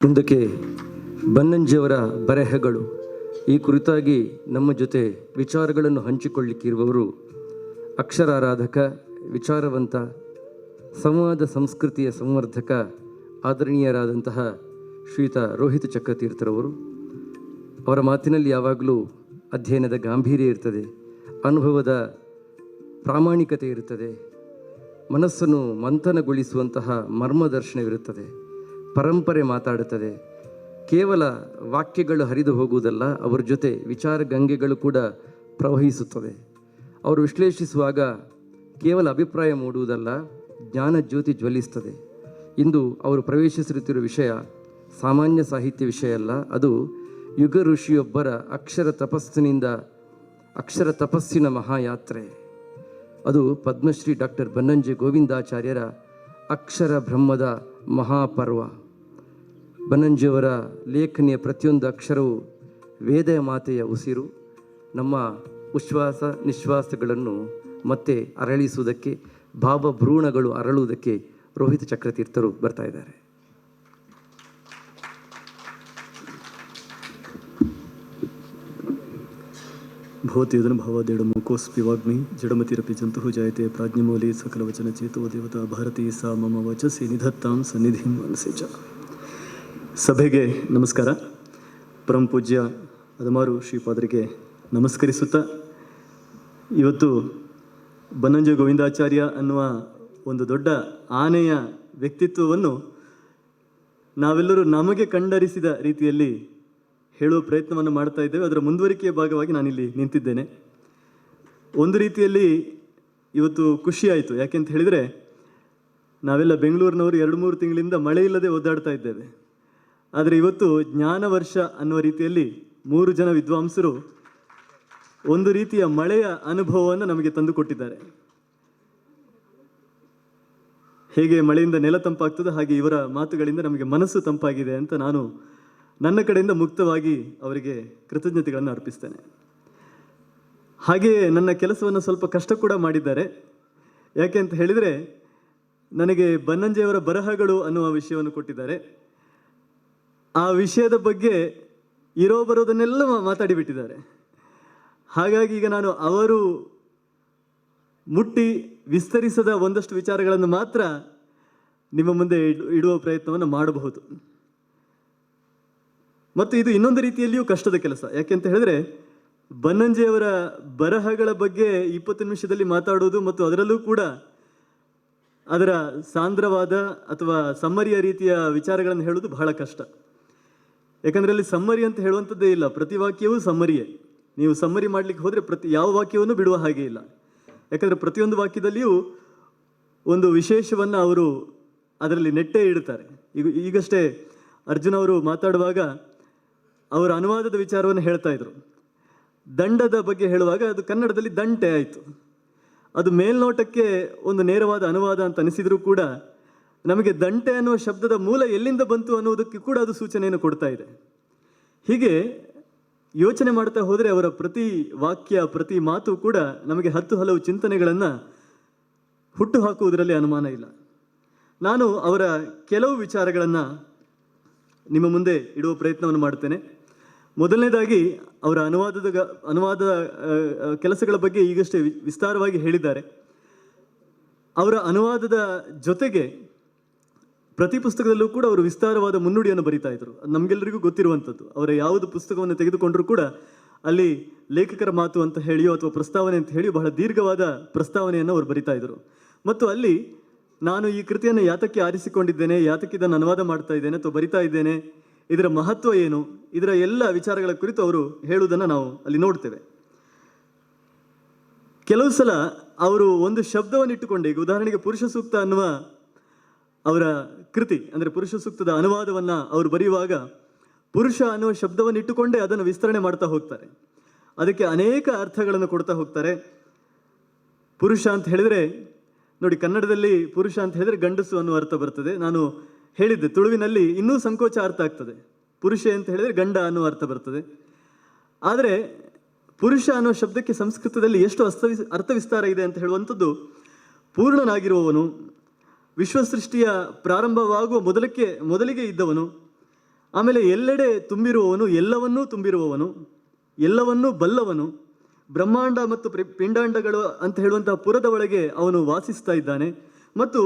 ಮುಂದಕ್ಕೆ ಬನ್ನಂಜಿಯವರ ಬರೆಹಗಳು ಈ ಕುರಿತಾಗಿ ನಮ್ಮ ಜೊತೆ ವಿಚಾರಗಳನ್ನು ಹಂಚಿಕೊಳ್ಳಿಕ್ಕಿರುವವರು ಅಕ್ಷರಾರಾಧಕ, ವಿಚಾರವಂತ, ಸಂವಾದ ಸಂಸ್ಕೃತಿಯ ಸಂವರ್ಧಕ, ಆದರಣೀಯರಾದಂತಹ ಶ್ರೀಯುತ ರೋಹಿತ್ ಚಕ್ರತೀರ್ಥರವರು. ಅವರ ಮಾತಿನಲ್ಲಿ ಯಾವಾಗಲೂ ಅಧ್ಯಯನದ ಗಾಂಭೀರ್ಯ ಇರ್ತದೆ, ಅನುಭವದ ಪ್ರಾಮಾಣಿಕತೆ ಇರುತ್ತದೆ, ಮನಸ್ಸನ್ನು ಮಂಥನಗೊಳಿಸುವಂತಹ ಮರ್ಮದರ್ಶನವಿರುತ್ತದೆ, ಪರಂಪರೆ ಮಾತಾಡುತ್ತದೆ. ಕೇವಲ ವಾಕ್ಯಗಳು ಹರಿದು ಹೋಗುವುದಲ್ಲ, ಅವರ ಜೊತೆ ವಿಚಾರ ಗಂಗೆಗಳು ಕೂಡ ಪ್ರವಹಿಸುತ್ತದೆ. ಅವರು ವಿಶ್ಲೇಷಿಸುವಾಗ ಕೇವಲ ಅಭಿಪ್ರಾಯ ಮೂಡುವುದಲ್ಲ, ಜ್ಞಾನ ಜ್ಯೋತಿ ಜ್ವಲಿಸ್ತದೆ. ಇಂದು ಅವರು ಪ್ರವೇಶಿಸುತ್ತಿರುವ ವಿಷಯ ಸಾಮಾನ್ಯ ಸಾಹಿತ್ಯ ವಿಷಯ ಅಲ್ಲ, ಅದು ಯುಗ ಋಷಿಯೊಬ್ಬರ ಅಕ್ಷರ ತಪಸ್ಸಿನ ಮಹಾಯಾತ್ರೆ. ಅದು ಪದ್ಮಶ್ರೀ ಡಾಕ್ಟರ್ ಬನ್ನಂಜೆ ಗೋವಿಂದಾಚಾರ್ಯರ ಅಕ್ಷರ ಬ್ರಹ್ಮದ ಮಹಾಪರ್ವ. ಬನ್ನಂಜಿಯವರ ಲೇಖನಿಯ ಪ್ರತಿಯೊಂದು ಅಕ್ಷರವು ವೇದ ಮಾತೆಯ ಉಸಿರು. ನಮ್ಮ ಉಚ್ಛ್ವಾಸ ನಿಶ್ವಾಸಗಳನ್ನು ಮತ್ತೆ ಅರಳಿಸುವುದಕ್ಕೆ, ಭಾವಭ್ರೂಣಗಳು ಅರಳುವುದಕ್ಕೆ ರೋಹಿತ್ ಚಕ್ರತೀರ್ಥರು ಬರ್ತಾ ಇದ್ದಾರೆ. ಭವತ್ಯದನ ಭಾವಾದೇಡ ಮುಕೋಸ್ಪಿ ವಾಗ್ಮಿ ಜಡಮತಿರಪಿ ಜಂತು ಜಾಯತೆ ಪ್ರಾಜ್ಞಮೌಲಿ ಸಕಲ ವಚನ ಚೇತೋ ದೇವತಾ ಭಾರತೀ ಸಾ ಮಮ ವಚಸಿ ನಿಧತ್ತಾಂ ಸನ್ನಿಧಿಂ ಮನಸೆ ಚ. ಸಭೆಗೆ ನಮಸ್ಕಾರ. ಪರಮ ಪೂಜ್ಯ ಅದಮಾರು ಶ್ರೀಪಾದರಿಗೆ ನಮಸ್ಕರಿಸುತ್ತಾ, ಇವತ್ತು ಬನ್ನಂಜೆ ಗೋವಿಂದಾಚಾರ್ಯ ಅನ್ನುವ ಒಂದು ದೊಡ್ಡ ಆನೆಯ ವ್ಯಕ್ತಿತ್ವವನ್ನು ನಾವೆಲ್ಲರೂ ನಮಗೆ ಕಂಡರಿಸಿದ ರೀತಿಯಲ್ಲಿ ಹೇಳುವ ಪ್ರಯತ್ನವನ್ನು ಮಾಡ್ತಾ ಇದ್ದೇವೆ. ಅದರ ಮುಂದುವರಿಕೆಯ ಭಾಗವಾಗಿ ನಾನಿಲ್ಲಿ ನಿಂತಿದ್ದೇನೆ. ಒಂದು ರೀತಿಯಲ್ಲಿ ಇವತ್ತು ಖುಷಿಯಾಯಿತು. ಯಾಕೆಂತ ಹೇಳಿದರೆ, ನಾವೆಲ್ಲ ಬೆಂಗಳೂರಿನವರು 2-3 ತಿಂಗಳಿಂದ ಮಳೆ ಇಲ್ಲದೆ ಒದ್ದಾಡ್ತಾ ಇದ್ದೇವೆ. ಆದರೆ ಇವತ್ತು ಜ್ಞಾನ ವರ್ಷ ಅನ್ನುವ ರೀತಿಯಲ್ಲಿ 3 ಜನ ವಿದ್ವಾಂಸರು ಒಂದು ರೀತಿಯ ಮಳೆಯ ಅನುಭವವನ್ನು ನಮಗೆ ತಂದುಕೊಟ್ಟಿದ್ದಾರೆ. ಹೇಗೆ ಮಳೆಯಿಂದ ನೆಲ ತಂಪಾಗ್ತದೆ, ಹಾಗೆ ಇವರ ಮಾತುಗಳಿಂದ ನಮಗೆ ಮನಸ್ಸು ತಂಪಾಗಿದೆ ಅಂತ ನಾನು ನನ್ನ ಕಡೆಯಿಂದ ಮುಕ್ತವಾಗಿ ಅವರಿಗೆ ಕೃತಜ್ಞತೆಗಳನ್ನು ಅರ್ಪಿಸ್ತೇನೆ. ಹಾಗೆಯೇ ನನ್ನ ಕೆಲಸವನ್ನು ಸ್ವಲ್ಪ ಕಷ್ಟ ಕೂಡ ಮಾಡಿದ್ದಾರೆ. ಯಾಕೆ ಅಂತ ಹೇಳಿದರೆ, ನನಗೆ ಬನ್ನಂಜೆಯವರ ಬರಹಗಳು ಅನ್ನುವ ವಿಷಯವನ್ನು ಕೊಟ್ಟಿದ್ದಾರೆ. ಆ ವಿಷಯದ ಬಗ್ಗೆ ಬರೋದನ್ನೆಲ್ಲ ಮಾತಾಡಿಬಿಟ್ಟಿದ್ದಾರೆ. ಹಾಗಾಗಿ ಈಗ ನಾನು ಅವರು ಮುಟ್ಟಿ ವಿಸ್ತರಿಸದ ಒಂದಷ್ಟು ವಿಚಾರಗಳನ್ನು ಮಾತ್ರ ನಿಮ್ಮ ಮುಂದೆ ಇಡುವ ಪ್ರಯತ್ನವನ್ನು ಮಾಡಬಹುದು. ಮತ್ತು ಇದು ಇನ್ನೊಂದು ರೀತಿಯಲ್ಲಿಯೂ ಕಷ್ಟದ ಕೆಲಸ. ಯಾಕೆಂತ ಹೇಳಿದ್ರೆ, ಬನ್ನಂಜೆಯವರ ಬರಹಗಳ ಬಗ್ಗೆ 20 ನಿಮಿಷದಲ್ಲಿ ಮಾತಾಡುವುದು ಮತ್ತು ಅದರಲ್ಲೂ ಕೂಡ ಅದರ ಸಾಂದ್ರವಾದ ಅಥವಾ ಸಮ್ಮರಿಯ ರೀತಿಯ ವಿಚಾರಗಳನ್ನು ಹೇಳುವುದು ಬಹಳ ಕಷ್ಟ. ಯಾಕಂದರೆ ಅಲ್ಲಿ ಸಮ್ಮರಿ ಅಂತ ಹೇಳುವಂಥದ್ದೇ ಇಲ್ಲ, ಪ್ರತಿ ವಾಕ್ಯವೂ ಸಮ್ಮರಿಯೇ. ನೀವು ಸಮ್ಮರಿ ಮಾಡಲಿಕ್ಕೆ ಹೋದರೆ ಯಾವ ವಾಕ್ಯವನ್ನು ಬಿಡುವ ಹಾಗೆ ಇಲ್ಲ. ಯಾಕಂದರೆ ಪ್ರತಿಯೊಂದು ವಾಕ್ಯದಲ್ಲಿಯೂ ಒಂದು ವಿಶೇಷವನ್ನು ಅವರು ಅದರಲ್ಲಿ ನೆಟ್ಟೇ ಇಡ್ತಾರೆ. ಈಗಷ್ಟೇ ಅರ್ಜುನ್ ಅವರು ಮಾತಾಡುವಾಗ ಅವರ ಅನುವಾದದ ವಿಚಾರವನ್ನು ಹೇಳ್ತಾ ಇದ್ರು. ದಂಡದ ಬಗ್ಗೆ ಹೇಳುವಾಗ ಅದು ಕನ್ನಡದಲ್ಲಿ ದಂಟೆ ಆಯಿತು. ಅದು ಮೇಲ್ನೋಟಕ್ಕೆ ಒಂದು ನೇರವಾದ ಅನುವಾದ ಅಂತ ಅನಿಸಿದರೂ ಕೂಡ ನಮಗೆ ದಂಟೆ ಅನ್ನುವ ಶಬ್ದದ ಮೂಲ ಎಲ್ಲಿಂದ ಬಂತು ಅನ್ನುವುದಕ್ಕೆ ಕೂಡ ಅದು ಸೂಚನೆಯನ್ನು ಕೊಡ್ತಾ ಇದೆ. ಹೀಗೆ ಯೋಚನೆ ಮಾಡ್ತಾ ಹೋದರೆ ಅವರ ಪ್ರತಿ ವಾಕ್ಯ, ಪ್ರತಿ ಮಾತು ಕೂಡ ನಮಗೆ 10 ಹಲವು ಚಿಂತನೆಗಳನ್ನು ಹುಟ್ಟು ಹಾಕುವುದರಲ್ಲಿ ಅನುಮಾನ ಇಲ್ಲ. ನಾನು ಅವರ ಕೆಲವು ವಿಚಾರಗಳನ್ನು ನಿಮ್ಮ ಮುಂದೆ ಇಡುವ ಪ್ರಯತ್ನವನ್ನು ಮಾಡ್ತೇನೆ. ಮೊದಲನೇದಾಗಿ ಅವರ ಅನುವಾದ ಕೆಲಸಗಳ ಬಗ್ಗೆ ಈಗಷ್ಟೇ ವಿಸ್ತಾರವಾಗಿ ಹೇಳಿದ್ದಾರೆ. ಅವರ ಅನುವಾದದ ಜೊತೆಗೆ ಪ್ರತಿ ಪುಸ್ತಕದಲ್ಲೂ ಕೂಡ ಅವರು ವಿಸ್ತಾರವಾದ ಮುನ್ನುಡಿಯನ್ನು ಬರಿತಾ ಇದ್ರು. ನಮಗೆಲ್ಲರಿಗೂ ಗೊತ್ತಿರುವಂಥದ್ದು. ಅವರ ಯಾವುದು ಪುಸ್ತಕವನ್ನು ತೆಗೆದುಕೊಂಡರೂ ಕೂಡ ಅಲ್ಲಿ ಲೇಖಕರ ಮಾತು ಅಂತ ಹೇಳಿಯೋ ಅಥವಾ ಪ್ರಸ್ತಾವನೆ ಅಂತ ಹೇಳಿಯೋ ಬಹಳ ದೀರ್ಘವಾದ ಪ್ರಸ್ತಾವನೆಯನ್ನು ಅವರು ಬರಿತಾ ಇದ್ರು. ಮತ್ತು ಅಲ್ಲಿ ನಾನು ಈ ಕೃತಿಯನ್ನು ಯಾತಕ್ಕೆ ಆರಿಸಿಕೊಂಡಿದ್ದೇನೆ, ಯಾತಕ್ಕೆ ಇದನ್ನು ಅನುವಾದ ಮಾಡ್ತಾ ಇದ್ದೇನೆ ಅಥವಾ ಬರಿತಾ ಇದ್ದೇನೆ, ಇದರ ಮಹತ್ವ ಏನು, ಇದರ ಎಲ್ಲ ವಿಚಾರಗಳ ಕುರಿತು ಅವರು ಹೇಳುವುದನ್ನು ನಾವು ಅಲ್ಲಿ ನೋಡ್ತೇವೆ. ಕೆಲವು ಸಲ ಅವರು ಒಂದು ಶಬ್ದವನ್ನು ಇಟ್ಟುಕೊಂಡೆ, ಈಗ ಉದಾಹರಣೆಗೆ ಪುರುಷ ಸೂಕ್ತ ಅನ್ನುವ ಅವರ ಕೃತಿ, ಅಂದರೆ ಪುರುಷ ಸೂಕ್ತದ ಅನುವಾದವನ್ನು ಅವರು ಬರೆಯುವಾಗ ಪುರುಷ ಅನ್ನುವ ಶಬ್ದವನ್ನು ಇಟ್ಟುಕೊಂಡೇ ಅದನ್ನು ವಿಸ್ತರಣೆ ಮಾಡ್ತಾ ಹೋಗ್ತಾರೆ. ಅದಕ್ಕೆ ಅನೇಕ ಅರ್ಥಗಳನ್ನು ಕೊಡ್ತಾ ಹೋಗ್ತಾರೆ. ಪುರುಷ ಅಂತ ಹೇಳಿದರೆ ನೋಡಿ, ಕನ್ನಡದಲ್ಲಿ ಪುರುಷ ಅಂತ ಹೇಳಿದರೆ ಗಂಡಸು ಅನ್ನುವ ಅರ್ಥ ಬರ್ತದೆ. ನಾನು ಹೇಳಿದ್ದೆ, ತುಳುವಿನಲ್ಲಿ ಇನ್ನೂ ಸಂಕೋಚ ಅರ್ಥ ಆಗ್ತದೆ. ಪುರುಷ ಅಂತ ಹೇಳಿದರೆ ಗಂಡ ಅನ್ನುವ ಅರ್ಥ ಬರ್ತದೆ. ಆದರೆ ಪುರುಷ ಅನ್ನುವ ಶಬ್ದಕ್ಕೆ ಸಂಸ್ಕೃತದಲ್ಲಿ ಎಷ್ಟು ಅರ್ಥ ವಿಸ್ತಾರ ಇದೆ ಅಂತ ಹೇಳುವಂಥದ್ದು, ಪೂರ್ಣನಾಗಿರುವವನು, ವಿಶ್ವಸೃಷ್ಟಿಯ ಪ್ರಾರಂಭವಾಗುವ ಮೊದಲಿಗೆ ಇದ್ದವನು, ಆಮೇಲೆ ಎಲ್ಲೆಡೆ ತುಂಬಿರುವವನು, ಎಲ್ಲವನ್ನೂ ತುಂಬಿರುವವನು, ಎಲ್ಲವನ್ನೂ ಬಲ್ಲವನು, ಬ್ರಹ್ಮಾಂಡ ಮತ್ತು ಪಿಂಡಾಂಡಗಳು ಅಂತ ಹೇಳುವಂತಹ ಪುರದ ಒಳಗೆ ಅವನು ವಾಸಿಸ್ತಾ ಇದ್ದಾನೆ ಮತ್ತು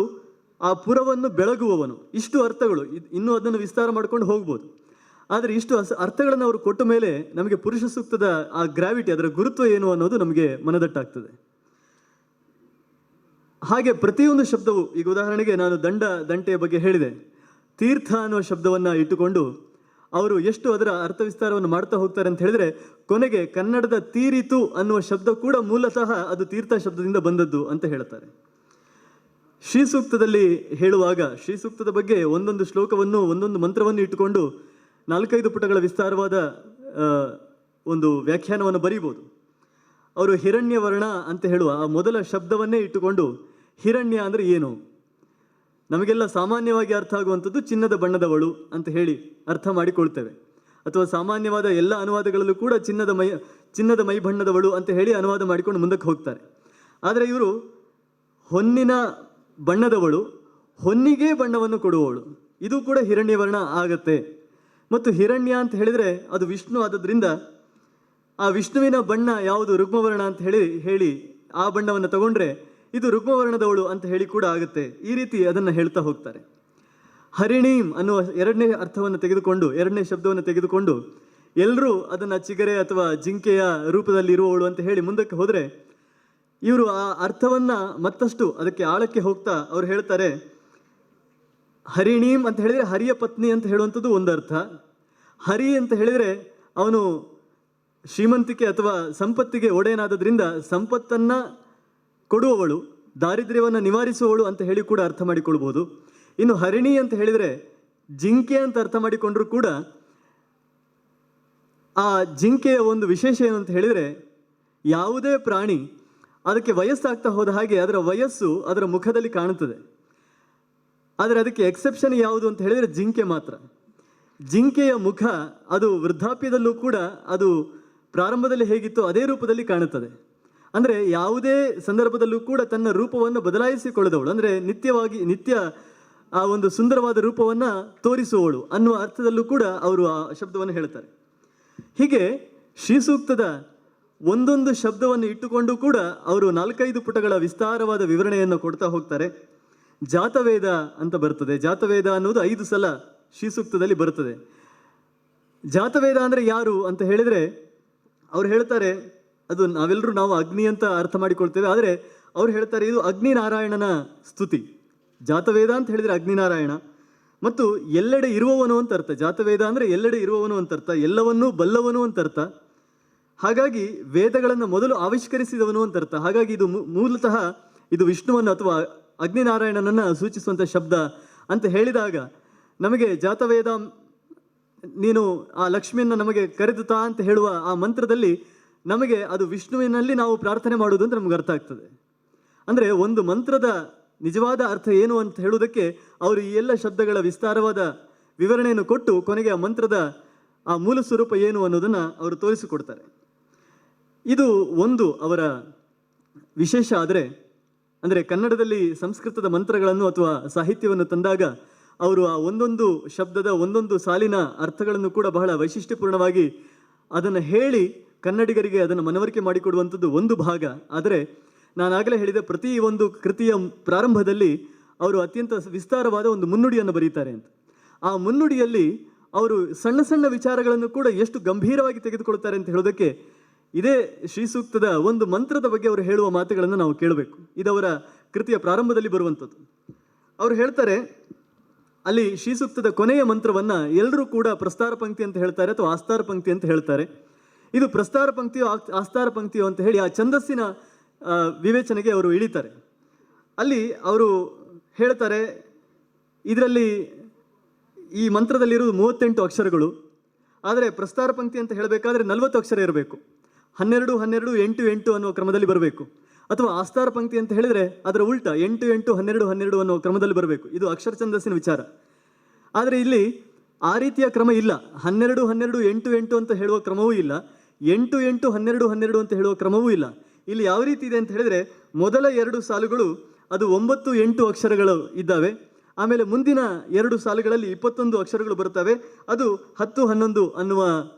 ಆ ಪುರವನ್ನು ಬೆಳಗುವವನು. ಇಷ್ಟು ಅರ್ಥಗಳು, ಇನ್ನೂ ಅದನ್ನು ವಿಸ್ತಾರ ಮಾಡ್ಕೊಂಡು ಹೋಗ್ಬೋದು. ಆದರೆ ಇಷ್ಟು ಅರ್ಥಗಳನ್ನು ಅವರು ಕೊಟ್ಟ ಮೇಲೆ ನಮಗೆ ಪುರುಷ ಸೂಕ್ತದ ಆ ಗ್ರಾವಿಟಿ, ಅದರ ಗುರುತ್ವ ಏನು ಅನ್ನೋದು ನಮಗೆ ಮನದಟ್ಟಾಗ್ತದೆ. ಹಾಗೆ ಪ್ರತಿಯೊಂದು ಶಬ್ದವು, ಈಗ ಉದಾಹರಣೆಗೆ ನಾನು ದಂಟೆಯ ಬಗ್ಗೆ ಹೇಳಿದೆ, ತೀರ್ಥ ಅನ್ನುವ ಶಬ್ದವನ್ನು ಇಟ್ಟುಕೊಂಡು ಅವರು ಎಷ್ಟು ಅದರ ಅರ್ಥ ವಿಸ್ತಾರವನ್ನು ಮಾಡ್ತಾ ಹೋಗ್ತಾರೆ ಅಂತ ಹೇಳಿದ್ರೆ, ಕೊನೆಗೆ ಕನ್ನಡದ ತೀರಿತು ಅನ್ನುವ ಶಬ್ದ ಕೂಡ ಮೂಲತಃ ಅದು ತೀರ್ಥ ಶಬ್ದದಿಂದ ಬಂದದ್ದು ಅಂತ ಹೇಳ್ತಾರೆ. ಶ್ರೀ ಸೂಕ್ತದಲ್ಲಿ ಹೇಳುವಾಗ ಶ್ರೀ ಸೂಕ್ತದ ಬಗ್ಗೆ ಒಂದೊಂದು ಶ್ಲೋಕವನ್ನು, ಒಂದೊಂದು ಮಂತ್ರವನ್ನು ಇಟ್ಟುಕೊಂಡು 4-5 ಪುಟಗಳ ವಿಸ್ತಾರವಾದ ಒಂದು ವ್ಯಾಖ್ಯಾನವನ್ನು ಬರೀಬೋದು. ಅವರು ಹಿರಣ್ಯವರ್ಣ ಅಂತ ಹೇಳುವ ಆ ಮೊದಲ ಶಬ್ದವನ್ನೇ ಇಟ್ಟುಕೊಂಡು, ಹಿರಣ್ಯ ಅಂದರೆ ಏನು, ನಮಗೆಲ್ಲ ಸಾಮಾನ್ಯವಾಗಿ ಅರ್ಥ ಆಗುವಂಥದ್ದು ಚಿನ್ನದ ಬಣ್ಣದವಳು ಅಂತ ಹೇಳಿ ಅರ್ಥ ಮಾಡಿಕೊಳ್ತೇವೆ. ಅಥವಾ ಸಾಮಾನ್ಯವಾದ ಎಲ್ಲ ಅನುವಾದಗಳಲ್ಲೂ ಕೂಡ ಚಿನ್ನದ ಮೈ ಬಣ್ಣದವಳು ಅಂತ ಹೇಳಿ ಅನುವಾದ ಮಾಡಿಕೊಂಡು ಮುಂದಕ್ಕೆ ಹೋಗ್ತಾರೆ. ಆದರೆ ಇವರು ಹೊನ್ನಿನ ಬಣ್ಣದವಳು, ಹೊನ್ನಿಗೆ ಬಣ್ಣವನ್ನು ಕೊಡುವವಳು, ಇದು ಕೂಡ ಹಿರಣ್ಯವರ್ಣ ಆಗತ್ತೆ. ಮತ್ತು ಹಿರಣ್ಯ ಅಂತ ಹೇಳಿದರೆ ಅದು ವಿಷ್ಣು ಆದದ್ರಿಂದ ಆ ವಿಷ್ಣುವಿನ ಬಣ್ಣ ಯಾವುದು, ರುಗ್ಮವರ್ಣ ಅಂತ ಹೇಳಿ ಆ ಬಣ್ಣವನ್ನು ತಗೊಂಡ್ರೆ ಇದು ರುಗ್ಮವರ್ಣದವಳು ಅಂತ ಹೇಳಿ ಕೂಡ ಆಗುತ್ತೆ. ಈ ರೀತಿ ಅದನ್ನು ಹೇಳ್ತಾ ಹೋಗ್ತಾರೆ. ಹರಿಣೀಂ ಅನ್ನುವ ಎರಡನೇ ಅರ್ಥವನ್ನು ತೆಗೆದುಕೊಂಡು, ಎರಡನೇ ಶಬ್ದವನ್ನು ತೆಗೆದುಕೊಂಡು ಎಲ್ಲರೂ ಅದನ್ನು ಚಿಗರೆ ಅಥವಾ ಜಿಂಕೆಯ ರೂಪದಲ್ಲಿ ಇರುವವಳು ಅಂತ ಹೇಳಿ ಮುಂದಕ್ಕೆ ಹೋದರೆ, ಇವರು ಆ ಅರ್ಥವನ್ನು ಮತ್ತಷ್ಟು ಅದಕ್ಕೆ ಆಳಕ್ಕೆ ಹೋಗ್ತಾ ಅವ್ರು ಹೇಳ್ತಾರೆ, ಹರಿಣೀಂ ಅಂತ ಹೇಳಿದರೆ ಹರಿಯ ಪತ್ನಿ ಅಂತ ಹೇಳುವಂಥದ್ದು ಒಂದು ಅರ್ಥ. ಹರಿ ಅಂತ ಹೇಳಿದರೆ ಅವನು ಶ್ರೀಮಂತಿಕೆ ಅಥವಾ ಸಂಪತ್ತಿಗೆ ಒಡೆಯನಾದದ್ರಿಂದ ಸಂಪತ್ತನ್ನು ಕೊಡುವವಳು, ದಾರಿದ್ರ್ಯವನ್ನು ನಿವಾರಿಸುವವಳು ಅಂತ ಹೇಳಿ ಕೂಡ ಅರ್ಥ ಮಾಡಿಕೊಳ್ಬೋದು. ಇನ್ನು ಹರಿಣಿ ಅಂತ ಹೇಳಿದರೆ ಜಿಂಕೆ ಅಂತ ಅರ್ಥ ಮಾಡಿಕೊಂಡ್ರೂ ಕೂಡ ಆ ಜಿಂಕೆಯ ಒಂದು ವಿಶೇಷ ಏನು ಅಂತ ಹೇಳಿದರೆ, ಯಾವುದೇ ಪ್ರಾಣಿ ಅದಕ್ಕೆ ವಯಸ್ಸಾಗ್ತಾ ಹೋದ ಹಾಗೆ ಅದರ ವಯಸ್ಸು ಅದರ ಮುಖದಲ್ಲಿ ಕಾಣುತ್ತದೆ. ಆದರೆ ಅದಕ್ಕೆ ಎಕ್ಸೆಪ್ಷನ್ ಯಾವುದು ಅಂತ ಹೇಳಿದರೆ ಜಿಂಕೆ ಮಾತ್ರ. ಜಿಂಕೆಯ ಮುಖ ಅದು ವೃದ್ಧಾಪ್ಯದಲ್ಲೂ ಕೂಡ ಅದು ಪ್ರಾರಂಭದಲ್ಲಿ ಹೇಗಿತ್ತು ಅದೇ ರೂಪದಲ್ಲಿ ಕಾಣುತ್ತದೆ. ಅಂದರೆ ಯಾವುದೇ ಸಂದರ್ಭದಲ್ಲೂ ಕೂಡ ತನ್ನ ರೂಪವನ್ನು ಬದಲಾಯಿಸಿಕೊಳ್ಳದವಳು, ಅಂದರೆ ನಿತ್ಯ ಆ ಒಂದು ಸುಂದರವಾದ ರೂಪವನ್ನು ತೋರಿಸುವವಳು ಅನ್ನುವ ಅರ್ಥದಲ್ಲೂ ಕೂಡ ಅವರು ಆ ಶಬ್ದವನ್ನು ಹೇಳ್ತಾರೆ. ಹೀಗೆ ಶ್ರೀ ಸೂಕ್ತದ ಒಂದೊಂದು ಶಬ್ದವನ್ನು ಇಟ್ಟುಕೊಂಡು ಕೂಡ ಅವರು 4-5 ಪುಟಗಳ ವಿಸ್ತಾರವಾದ ವಿವರಣೆಯನ್ನು ಕೊಡ್ತಾ ಹೋಗ್ತಾರೆ. ಜಾತವೇದ ಅಂತ ಬರ್ತದೆ. ಜಾತವೇದ ಅನ್ನೋದು 5 ಸಲ ಶ್ರೀ ಸೂಕ್ತದಲ್ಲಿ ಬರ್ತದೆ. ಜಾತವೇದ ಅಂದರೆ ಯಾರು ಅಂತ ಹೇಳಿದರೆ ಅವ್ರು ಹೇಳ್ತಾರೆ, ಅದು ನಾವು ಅಗ್ನಿ ಅಂತ ಅರ್ಥ ಮಾಡಿಕೊಳ್ತೇವೆ. ಆದರೆ ಅವ್ರು ಹೇಳ್ತಾರೆ ಇದು ಅಗ್ನಿನಾರಾಯಣನ ಸ್ತುತಿ. ಜಾತವೇದ ಅಂತ ಹೇಳಿದರೆ ಅಗ್ನಿನಾರಾಯಣ ಮತ್ತು ಎಲ್ಲೆಡೆ ಇರುವವನು ಅಂತ ಅರ್ಥ. ಜಾತವೇದ ಅಂದರೆ ಎಲ್ಲೆಡೆ ಇರುವವನು ಅಂತ ಅರ್ಥ, ಎಲ್ಲವನ್ನೂ ಬಲ್ಲವನು ಅಂತ ಅರ್ಥ. ಹಾಗಾಗಿ ವೇದಗಳನ್ನು ಮೊದಲು ಆವಿಷ್ಕರಿಸಿದವನು ಅಂತ ಅರ್ಥ. ಹಾಗಾಗಿ ಇದು ಮೂಲತಃ ಇದು ವಿಷ್ಣುವನ್ನು ಅಥವಾ ಅಗ್ನಿನಾರಾಯಣನನ್ನು ಸೂಚಿಸುವಂಥ ಶಬ್ದ ಅಂತ ಹೇಳಿದಾಗ ನಮಗೆ ಜಾತವೇದ, ನೀನು ಆ ಲಕ್ಷ್ಮಿಯನ್ನು ನಮಗೆ ಕರೆದು ತಾ ಅಂತ ಹೇಳುವ ಆ ಮಂತ್ರದಲ್ಲಿ ನಮಗೆ ಅದು ವಿಷ್ಣುವಿನಲ್ಲಿ ನಾವು ಪ್ರಾರ್ಥನೆ ಮಾಡುವುದು ಅಂತ ನಮ್ಗೆ ಅರ್ಥ ಆಗ್ತದೆ. ಅಂದರೆ ಒಂದು ಮಂತ್ರದ ನಿಜವಾದ ಅರ್ಥ ಏನು ಅಂತ ಹೇಳುವುದಕ್ಕೆ ಅವರು ಈ ಎಲ್ಲ ಶಬ್ದಗಳ ವಿಸ್ತಾರವಾದ ವಿವರಣೆಯನ್ನು ಕೊಟ್ಟು ಕೊನೆಗೆ ಆ ಮಂತ್ರದ ಆ ಮೂಲ ಸ್ವರೂಪ ಏನು ಅನ್ನೋದನ್ನು ಅವರು ತೋರಿಸಿಕೊಡ್ತಾರೆ. ಇದು ಒಂದು ಅವರ ವಿಶೇಷ. ಅಂದರೆ ಕನ್ನಡದಲ್ಲಿ ಸಂಸ್ಕೃತದ ಮಂತ್ರಗಳನ್ನು ಅಥವಾ ಸಾಹಿತ್ಯವನ್ನು ತಂದಾಗ ಅವರು ಆ ಒಂದೊಂದು ಶಬ್ದದ ಒಂದೊಂದು ಸಾಲಿನ ಅರ್ಥಗಳನ್ನು ಕೂಡ ಬಹಳ ವೈಶಿಷ್ಟ್ಯಪೂರ್ಣವಾಗಿ ಅದನ್ನು ಹೇಳಿ ಕನ್ನಡಿಗರಿಗೆ ಅದನ್ನು ಮನವರಿಕೆ ಮಾಡಿಕೊಡುವಂಥದ್ದು ಒಂದು ಭಾಗ. ಆದರೆ ನಾನಾಗಲೇ ಹೇಳಿದ ಪ್ರತಿ ಒಂದು ಕೃತಿಯ ಪ್ರಾರಂಭದಲ್ಲಿ ಅವರು ಅತ್ಯಂತ ವಿಸ್ತಾರವಾದ ಒಂದು ಮುನ್ನುಡಿಯನ್ನು ಬರೀತಾರೆ ಅಂತ. ಆ ಮುನ್ನುಡಿಯಲ್ಲಿ ಅವರು ಸಣ್ಣ ಸಣ್ಣ ವಿಚಾರಗಳನ್ನು ಕೂಡ ಎಷ್ಟು ಗಂಭೀರವಾಗಿ ತೆಗೆದುಕೊಳ್ತಾರೆ ಅಂತ ಹೇಳೋದಕ್ಕೆ ಇದೇ ಶ್ರೀ ಸೂಕ್ತದ ಒಂದು ಮಂತ್ರದ ಬಗ್ಗೆ ಅವರು ಹೇಳುವ ಮಾತುಗಳನ್ನು ನಾವು ಕೇಳಬೇಕು. ಇದವರ ಕೃತಿಯ ಪ್ರಾರಂಭದಲ್ಲಿ ಬರುವಂಥದ್ದು. ಅವರು ಹೇಳ್ತಾರೆ, ಅಲ್ಲಿ ಶ್ರೀ ಸೂಕ್ತದ ಕೊನೆಯ ಮಂತ್ರವನ್ನು ಎಲ್ಲರೂ ಕೂಡ ಪ್ರಸ್ತಾರ ಪಂಕ್ತಿ ಅಂತ ಹೇಳ್ತಾರೆ ಅಥವಾ ಆಸ್ತಾರ ಪಂಕ್ತಿ ಅಂತ ಹೇಳ್ತಾರೆ. ಇದು ಪ್ರಸ್ತಾರ ಪಂಕ್ತಿಯೋ ಆಸ್ತಾರ ಪಂಕ್ತಿಯೋ ಅಂತ ಹೇಳಿ ಆ ಛಂದಸ್ಸಿನ ವಿವೇಚನೆಗೆ ಅವರು ಇಳಿತಾರೆ. ಅಲ್ಲಿ ಅವರು ಹೇಳ್ತಾರೆ, ಇದರಲ್ಲಿ ಈ ಮಂತ್ರದಲ್ಲಿರುವುದು 38 ಅಕ್ಷರಗಳು. ಆದರೆ ಪ್ರಸ್ತಾರ ಪಂಕ್ತಿ ಅಂತ ಹೇಳಬೇಕಾದ್ರೆ 40 ಅಕ್ಷರ ಇರಬೇಕು. 12, 12, 8, 8 ಅನ್ನುವ ಕ್ರಮದಲ್ಲಿ ಬರಬೇಕು. ಅಥವಾ ಆಸ್ತಾರ ಪಂಕ್ತಿ ಅಂತ ಹೇಳಿದರೆ ಅದರ ಉಲ್ಟ 8, 8, 12, 12 ಅನ್ನುವ ಕ್ರಮದಲ್ಲಿ ಬರಬೇಕು. ಇದು ಅಕ್ಷರ ಛಂದಸ್ಸಿನ ವಿಚಾರ. ಆದರೆ ಇಲ್ಲಿ ಆ ರೀತಿಯ ಕ್ರಮ ಇಲ್ಲ. 12, 12, 8, 8 ಅಂತ ಹೇಳುವ ಕ್ರಮವೂ ಇಲ್ಲ. 8, 8, 12, 12 ಅಂತ ಹೇಳುವ ಕ್ರಮವೂ ಇಲ್ಲ. ಇಲ್ಲಿ ಯಾವ ರೀತಿ ಇದೆ ಅಂತ ಹೇಳಿದರೆ ಮೊದಲ 2 ಸಾಲುಗಳು ಅದು 9, 8 ಅಕ್ಷರಗಳು ಇದ್ದಾವೆ. ಆಮೇಲೆ ಮುಂದಿನ 2 ಸಾಲುಗಳಲ್ಲಿ 21 ಅಕ್ಷರಗಳು ಬರುತ್ತವೆ. ಅದು 10, 11 ಅನ್ನುವ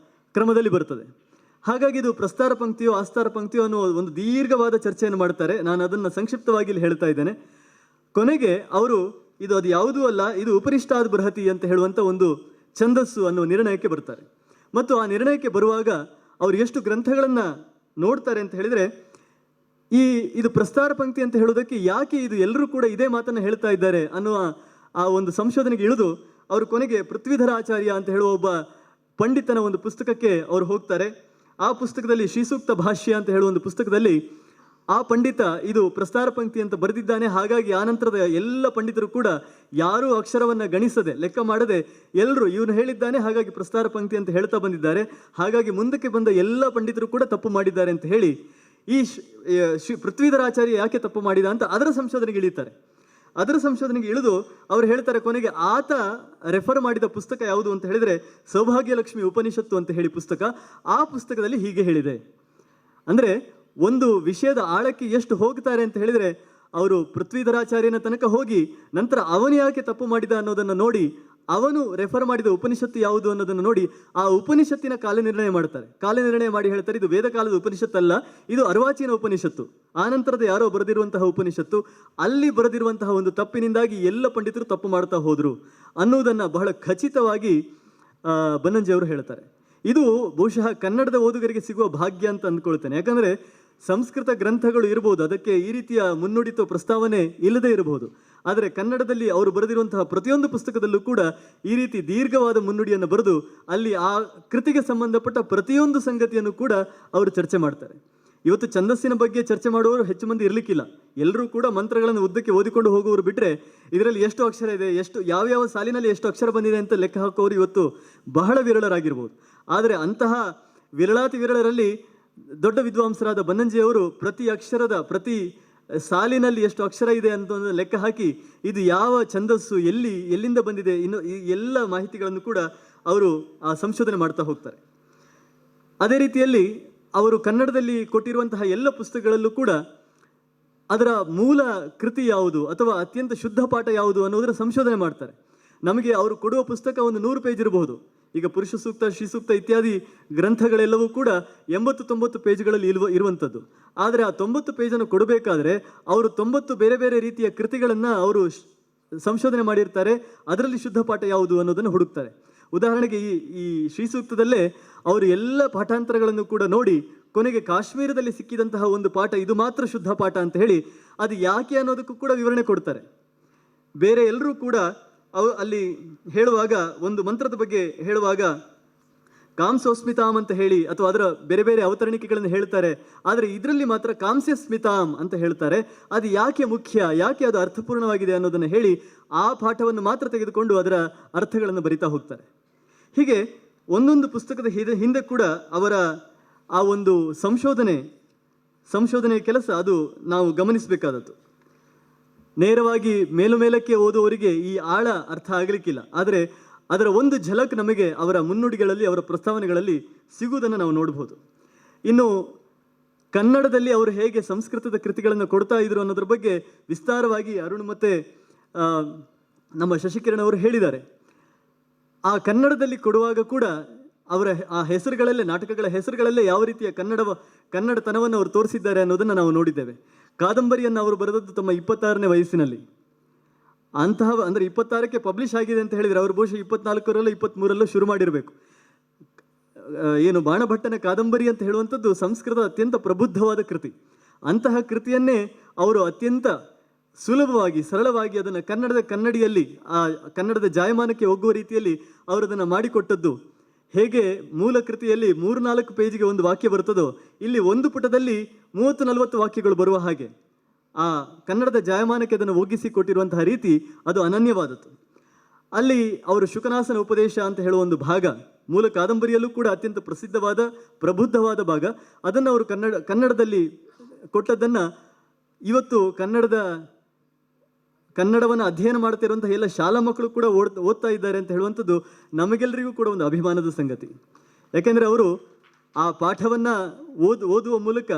ಕ್ರಮದಲ್ಲಿ ಬರುತ್ತದೆ. ಹಾಗಾಗಿ ಇದು ಪ್ರಸ್ತಾರ ಪಂಕ್ತಿಯೋ ಆಸ್ತಾರ ಪಂಕ್ತಿಯೋ ಅನ್ನುವ ಒಂದು ದೀರ್ಘವಾದ ಚರ್ಚೆಯನ್ನು ಮಾಡ್ತಾರೆ. ನಾನು ಅದನ್ನು ಸಂಕ್ಷಿಪ್ತವಾಗಿ ಇಲ್ಲಿ ಹೇಳ್ತಾ ಇದ್ದೇನೆ. ಕೊನೆಗೆ ಅವರು ಅದು ಯಾವುದೂ ಅಲ್ಲ, ಇದು ಉಪರಿಷ್ಟಾದ್ ಬೃಹತಿ ಅಂತ ಹೇಳುವಂಥ ಒಂದು ಛಂದಸ್ಸು ಅನ್ನುವ ನಿರ್ಣಯಕ್ಕೆ ಬರ್ತಾರೆ. ಮತ್ತು ಆ ನಿರ್ಣಯಕ್ಕೆ ಬರುವಾಗ ಅವರು ಎಷ್ಟು ಗ್ರಂಥಗಳನ್ನು ನೋಡ್ತಾರೆ ಅಂತ ಹೇಳಿದರೆ, ಇದು ಪ್ರಸ್ತಾರ ಪಂಕ್ತಿ ಅಂತ ಹೇಳೋದಕ್ಕೆ ಯಾಕೆ ಇದು ಎಲ್ಲರೂ ಕೂಡ ಇದೇ ಮಾತನ್ನು ಹೇಳ್ತಾ ಇದ್ದಾರೆ ಅನ್ನುವ ಆ ಒಂದು ಸಂಶೋಧನೆಗೆ ಇಳಿದು ಅವರು ಕೊನೆಗೆ ಪೃಥ್ವಿಧರ ಆಚಾರ್ಯ ಅಂತ ಹೇಳುವ ಒಬ್ಬ ಪಂಡಿತನ ಒಂದು ಪುಸ್ತಕಕ್ಕೆ ಅವರು ಹೋಗ್ತಾರೆ. ಆ ಪುಸ್ತಕದಲ್ಲಿ ಶ್ರೀಸೂಕ್ತ ಭಾಷ್ಯ ಅಂತ ಹೇಳುವ ಒಂದು ಪುಸ್ತಕದಲ್ಲಿ ಆ ಪಂಡಿತ ಇದು ಪ್ರಸ್ತಾರ ಪಂಕ್ತಿ ಅಂತ ಬರೆದಿದ್ದಾನೆ. ಹಾಗಾಗಿ ಆನಂತರದ ಎಲ್ಲ ಪಂಡಿತರು ಕೂಡ ಯಾರೂ ಅಕ್ಷರವನ್ನು ಗಣಿಸದೆ ಲೆಕ್ಕ ಮಾಡದೆ ಎಲ್ಲರೂ ಇವನು ಹೇಳಿದ್ದಾನೆ, ಹಾಗಾಗಿ ಪ್ರಸ್ತಾರ ಪಂಕ್ತಿ ಅಂತ ಹೇಳ್ತಾ ಬಂದಿದ್ದಾರೆ. ಹಾಗಾಗಿ ಮುಂದಕ್ಕೆ ಬಂದ ಎಲ್ಲ ಪಂಡಿತರು ಕೂಡ ತಪ್ಪು ಮಾಡಿದ್ದಾರೆ ಅಂತ ಹೇಳಿ ಈ ಪೃಥ್ವಿಧರಾಚಾರ್ಯ ಯಾಕೆ ತಪ್ಪು ಮಾಡಿದ ಅಂತ ಅದರ ಸಂಶೋಧನೆಗೆ ಇಳಿತಾರೆ. ಅದರ ಸಂಶೋಧನೆಗೆ ಇಳಿದು ಅವರು ಹೇಳ್ತಾರೆ, ಕೊನೆಗೆ ಆತ ರೆಫರ್ ಮಾಡಿದ ಪುಸ್ತಕ ಯಾವುದು ಅಂತ ಹೇಳಿದರೆ ಸೌಭಾಗ್ಯಲಕ್ಷ್ಮಿ ಉಪನಿಷತ್ತು ಅಂತ ಹೇಳಿ ಪುಸ್ತಕ. ಆ ಪುಸ್ತಕದಲ್ಲಿ ಹೀಗೆ ಹೇಳಿದೆ. ಅಂದರೆ ಒಂದು ವಿಷಯದ ಆಳಕ್ಕೆ ಎಷ್ಟು ಹೋಗ್ತಾರೆ ಅಂತ ಹೇಳಿದರೆ, ಅವರು ಪೃಥ್ವಿಧರಾಚಾರ್ಯನ ತನಕ ಹೋಗಿ ನಂತರ ಅವನು ಯಾಕೆ ತಪ್ಪು ಮಾಡಿದ ಅನ್ನೋದನ್ನು ನೋಡಿ, ಅವನು ರೆಫರ್ ಮಾಡಿದ ಉಪನಿಷತ್ತು ಯಾವುದು ಅನ್ನೋದನ್ನು ನೋಡಿ ಆ ಉಪನಿಷತ್ತಿನ ಕಾಲನಿರ್ಣಯ ಮಾಡ್ತಾರೆ. ಕಾಲನಿರ್ಣಯ ಮಾಡಿ ಹೇಳ್ತಾರೆ, ಇದು ವೇದಕಾಲದ ಉಪನಿಷತ್ತಲ್ಲ, ಇದು ಅರ್ವಾಚೀನ ಉಪನಿಷತ್ತು, ಆನಂತರದ ಯಾರೋ ಬರೆದಿರುವಂತಹ ಉಪನಿಷತ್ತು. ಅಲ್ಲಿ ಬರೆದಿರುವಂತಹ ಒಂದು ತಪ್ಪಿನಿಂದಾಗಿ ಎಲ್ಲ ಪಂಡಿತರು ತಪ್ಪು ಮಾಡ್ತಾ ಹೋದರು ಅನ್ನುವುದನ್ನು ಬಹಳ ಖಚಿತವಾಗಿ ಬನ್ನಂಜೆ ಅವರು ಹೇಳ್ತಾರೆ. ಇದು ಬಹುಶಃ ಕನ್ನಡದ ಓದುಗರಿಗೆ ಸಿಗುವ ಭಾಗ್ಯ ಅಂತ ಅಂದ್ಕೊಳ್ತೇನೆ. ಯಾಕಂದರೆ ಸಂಸ್ಕೃತ ಗ್ರಂಥಗಳು ಇರಬಹುದು, ಅದಕ್ಕೆ ಈ ರೀತಿಯ ಮುನ್ನುಡಿತ ಪ್ರಸ್ತಾವನೆ ಇಲ್ಲದೇ ಇರಬಹುದು. ಆದರೆ ಕನ್ನಡದಲ್ಲಿ ಅವರು ಬರೆದಿರುವಂತಹ ಪ್ರತಿಯೊಂದು ಪುಸ್ತಕದಲ್ಲೂ ಕೂಡ ಈ ರೀತಿ ದೀರ್ಘವಾದ ಮುನ್ನುಡಿಯನ್ನು ಬರೆದು ಅಲ್ಲಿ ಆ ಕೃತಿಗೆ ಸಂಬಂಧಪಟ್ಟ ಪ್ರತಿಯೊಂದು ಸಂಗತಿಯನ್ನು ಕೂಡ ಅವರು ಚರ್ಚೆ ಮಾಡ್ತಾರೆ. ಇವತ್ತು ಛಂದಸ್ಸಿನ ಬಗ್ಗೆ ಚರ್ಚೆ ಮಾಡುವವರು ಹೆಚ್ಚು ಮಂದಿ ಇರಲಿಕ್ಕಿಲ್ಲ. ಎಲ್ಲರೂ ಕೂಡ ಮಂತ್ರಗಳನ್ನು ಉದ್ದಕ್ಕೆ ಓದಿಕೊಂಡು ಹೋಗುವವರು ಬಿಟ್ಟರೆ ಇದರಲ್ಲಿ ಎಷ್ಟು ಅಕ್ಷರ ಇದೆ, ಯಾವ್ಯಾವ ಸಾಲಿನಲ್ಲಿ ಎಷ್ಟು ಅಕ್ಷರ ಬಂದಿದೆ ಅಂತ ಲೆಕ್ಕ ಹಾಕುವವರು ಇವತ್ತು ಬಹಳ ವಿರಳರಾಗಿರ್ಬೋದು. ಆದರೆ ಅಂತಹ ವಿರಳಾತಿ ವಿರಳರಲ್ಲಿ ದೊಡ್ಡ ವಿದ್ವಾಂಸರಾದ ಬನ್ನಂಜಿಯವರು ಪ್ರತಿ ಅಕ್ಷರದ ಪ್ರತಿ ಸಾಲಿನಲ್ಲಿ ಎಷ್ಟು ಅಕ್ಷರ ಇದೆ ಅಂತ ಲೆಕ್ಕ ಹಾಕಿ ಇದು ಯಾವ ಛಂದಸ್ಸು ಎಲ್ಲಿಂದ ಬಂದಿದೆ ಇನ್ನು ಈ ಎಲ್ಲ ಮಾಹಿತಿಗಳನ್ನು ಕೂಡ ಅವರು ಆ ಸಂಶೋಧನೆ ಮಾಡ್ತಾ ಹೋಗ್ತಾರೆ. ಅದೇ ರೀತಿಯಲ್ಲಿ ಅವರು ಕನ್ನಡದಲ್ಲಿ ಕೊಟ್ಟಿರುವಂತಹ ಎಲ್ಲ ಪುಸ್ತಕಗಳಲ್ಲೂ ಕೂಡ ಅದರ ಮೂಲ ಕೃತಿ ಯಾವುದು ಅಥವಾ ಅತ್ಯಂತ ಶುದ್ಧ ಪಾಠ ಯಾವುದು ಅನ್ನೋದರ ಸಂಶೋಧನೆ ಮಾಡ್ತಾರೆ. ನಮಗೆ ಅವರು ಕೊಡುವ ಪುಸ್ತಕ ಒಂದು 100 ಪೇಜ್ ಇರಬಹುದು. ಈಗ ಪುರುಷ ಸೂಕ್ತ, ಶ್ರೀಸೂಕ್ತ ಇತ್ಯಾದಿ ಗ್ರಂಥಗಳೆಲ್ಲವೂ ಕೂಡ 80-90 ಪೇಜ್ಗಳಲ್ಲಿ ಇರುವಂಥದ್ದು. ಆದರೆ ಆ 90 ಪೇಜನ್ನು ಕೊಡಬೇಕಾದ್ರೆ ಅವರು 90 ಬೇರೆ ಬೇರೆ ರೀತಿಯ ಕೃತಿಗಳನ್ನು ಅವರು ಸಂಶೋಧನೆ ಮಾಡಿರ್ತಾರೆ. ಅದರಲ್ಲಿ ಶುದ್ಧ ಪಾಠ ಯಾವುದು ಅನ್ನೋದನ್ನು ಹುಡುಕ್ತಾರೆ. ಉದಾಹರಣೆಗೆ ಈ ಶ್ರೀಸೂಕ್ತದಲ್ಲೇ ಅವರು ಎಲ್ಲ ಪಾಠಾಂತರಗಳನ್ನು ಕೂಡ ನೋಡಿ ಕೊನೆಗೆ ಕಾಶ್ಮೀರದಲ್ಲಿ ಸಿಕ್ಕಿದಂತಹ ಒಂದು ಪಾಠ ಇದು ಮಾತ್ರ ಶುದ್ಧ ಪಾಠ ಅಂತ ಹೇಳಿ ಅದು ಯಾಕೆ ಅನ್ನೋದಕ್ಕೂ ಕೂಡ ವಿವರಣೆ ಕೊಡ್ತಾರೆ. ಬೇರೆ ಎಲ್ಲರೂ ಕೂಡ ಅಲ್ಲಿ ಹೇಳುವಾಗ ಒಂದು ಮಂತ್ರದ ಬಗ್ಗೆ ಹೇಳುವಾಗ ಕಾಂಸೋಸ್ಮಿತಾಮ್ ಅಂತ ಹೇಳಿ ಅಥವಾ ಅದರ ಬೇರೆ ಬೇರೆ ಅವತರಣಿಕೆಗಳನ್ನು ಹೇಳ್ತಾರೆ. ಆದರೆ ಇದರಲ್ಲಿ ಮಾತ್ರ ಕಾಂಸ್ಯಸ್ಮಿತಾಮ್ ಅಂತ ಹೇಳ್ತಾರೆ. ಅದು ಯಾಕೆ ಮುಖ್ಯ, ಯಾಕೆ ಅದು ಅರ್ಥಪೂರ್ಣವಾಗಿದೆ ಅನ್ನೋದನ್ನು ಹೇಳಿ ಆ ಪಾಠವನ್ನು ಮಾತ್ರ ತೆಗೆದುಕೊಂಡು ಅದರ ಅರ್ಥಗಳನ್ನು ಬರಿತಾ ಹೋಗ್ತಾರೆ. ಹೀಗೆ ಒಂದೊಂದು ಪುಸ್ತಕದ ಹಿಂದೆ ಕೂಡ ಅವರ ಆ ಒಂದು ಸಂಶೋಧನೆ ಕೆಲಸ ಅದು ನಾವು ಗಮನಿಸಬೇಕಾದದ್ದು. ನೇರವಾಗಿ ಮೇಲಕ್ಕೆ ಓದುವವರಿಗೆ ಈ ಆಳ ಅರ್ಥ ಆಗಲಿಕ್ಕಿಲ್ಲ. ಆದರೆ ಅದರ ಒಂದು ಝಲಕ್ ನಮಗೆ ಅವರ ಮುನ್ನುಡಿಗಳಲ್ಲಿ ಅವರ ಪ್ರಸ್ತಾವನೆಗಳಲ್ಲಿ ಸಿಗುವುದನ್ನು ನಾವು ನೋಡ್ಬೋದು. ಇನ್ನು ಕನ್ನಡದಲ್ಲಿ ಅವರು ಹೇಗೆ ಸಂಸ್ಕೃತದ ಕೃತಿಗಳನ್ನು ಕೊಡ್ತಾ ಇದ್ರು ಅನ್ನೋದ್ರ ಬಗ್ಗೆ ವಿಸ್ತಾರವಾಗಿ ಅರುಣ್ ಮತ್ತು ನಮ್ಮ ಶಶಿಕಿರಣ್ ಅವರು ಹೇಳಿದ್ದಾರೆ. ಆ ಕನ್ನಡದಲ್ಲಿ ಕೊಡುವಾಗ ಕೂಡ ಅವರ ಆ ಹೆಸರುಗಳಲ್ಲೇ, ನಾಟಕಗಳ ಹೆಸರುಗಳಲ್ಲೇ ಯಾವ ರೀತಿಯ ಕನ್ನಡತನವನ್ನು ಅವರು ತೋರಿಸಿದ್ದಾರೆ ಅನ್ನೋದನ್ನು ನಾವು ನೋಡಿದ್ದೇವೆ. ಕಾದಂಬರಿಯನ್ನು ಅವರು ಬರೆದದ್ದು ತಮ್ಮ 26ನೇ ವಯಸ್ಸಿನಲ್ಲಿ. ಅಂತಹ ಅಂದರೆ 26ಕ್ಕೆ ಪಬ್ಲಿಷ್ ಆಗಿದೆ ಅಂತ ಹೇಳಿದರೆ ಅವರು ಬಹುಶಃ 24ರಲ್ಲೋ 23ರಲ್ಲೋ ಶುರು ಮಾಡಿರಬೇಕು. ಏನು ಬಾಣಭಟ್ಟನ ಕಾದಂಬರಿ ಅಂತ ಹೇಳುವಂಥದ್ದು ಸಂಸ್ಕೃತ ಅತ್ಯಂತ ಪ್ರಬುದ್ಧವಾದ ಕೃತಿ. ಅಂತಹ ಕೃತಿಯನ್ನೇ ಅವರು ಅತ್ಯಂತ ಸುಲಭವಾಗಿ ಸರಳವಾಗಿ ಅದನ್ನು ಕನ್ನಡಿಯಲ್ಲಿ ಆ ಕನ್ನಡದ ಜಾಯಮಾನಕ್ಕೆ ಹೋಗುವ ರೀತಿಯಲ್ಲಿ ಅವರು ಅದನ್ನು ಮಾಡಿಕೊಟ್ಟದ್ದು. ಹೇಗೆ ಮೂಲ ಕೃತಿಯಲ್ಲಿ 3-4 ಪೇಜಿಗೆ ಒಂದು ವಾಕ್ಯ ಬರ್ತದೋ ಇಲ್ಲಿ ಒಂದು ಪುಟದಲ್ಲಿ 30-40 ವಾಕ್ಯಗಳು ಬರುವ ಹಾಗೆ ಆ ಕನ್ನಡದ ಜಾಯಮಾನಕ್ಕೆ ಅದನ್ನು ಒಗ್ಗಿಸಿ ಕೊಟ್ಟಿರುವಂತಹ ರೀತಿ ಅದು ಅನನ್ಯವಾದದ್ದು. ಅಲ್ಲಿ ಅವರು ಶುಕನಾಸನ ಉಪದೇಶ ಅಂತ ಹೇಳುವ ಒಂದು ಭಾಗ ಮೂಲ ಕಾದಂಬರಿಯಲ್ಲೂ ಕೂಡ ಅತ್ಯಂತ ಪ್ರಸಿದ್ಧವಾದ ಪ್ರಬುದ್ಧವಾದ ಭಾಗ, ಅದನ್ನು ಅವರು ಕನ್ನಡದಲ್ಲಿ ಕೊಟ್ಟದ್ದನ್ನು ಇವತ್ತು ಕನ್ನಡವನ್ನು ಅಧ್ಯಯನ ಮಾಡ್ತಿರುವಂತಹ ಎಲ್ಲ ಶಾಲಾ ಮಕ್ಕಳು ಕೂಡ ಓದ್ತಾ ಇದ್ದಾರೆ ಅಂತ ಹೇಳುವಂಥದ್ದು ನಮಗೆಲ್ಲರಿಗೂ ಕೂಡ ಒಂದು ಅಭಿಮಾನದ ಸಂಗತಿ. ಯಾಕೆಂದರೆ ಅವರು ಆ ಪಾಠವನ್ನು ಓದುವ ಮೂಲಕ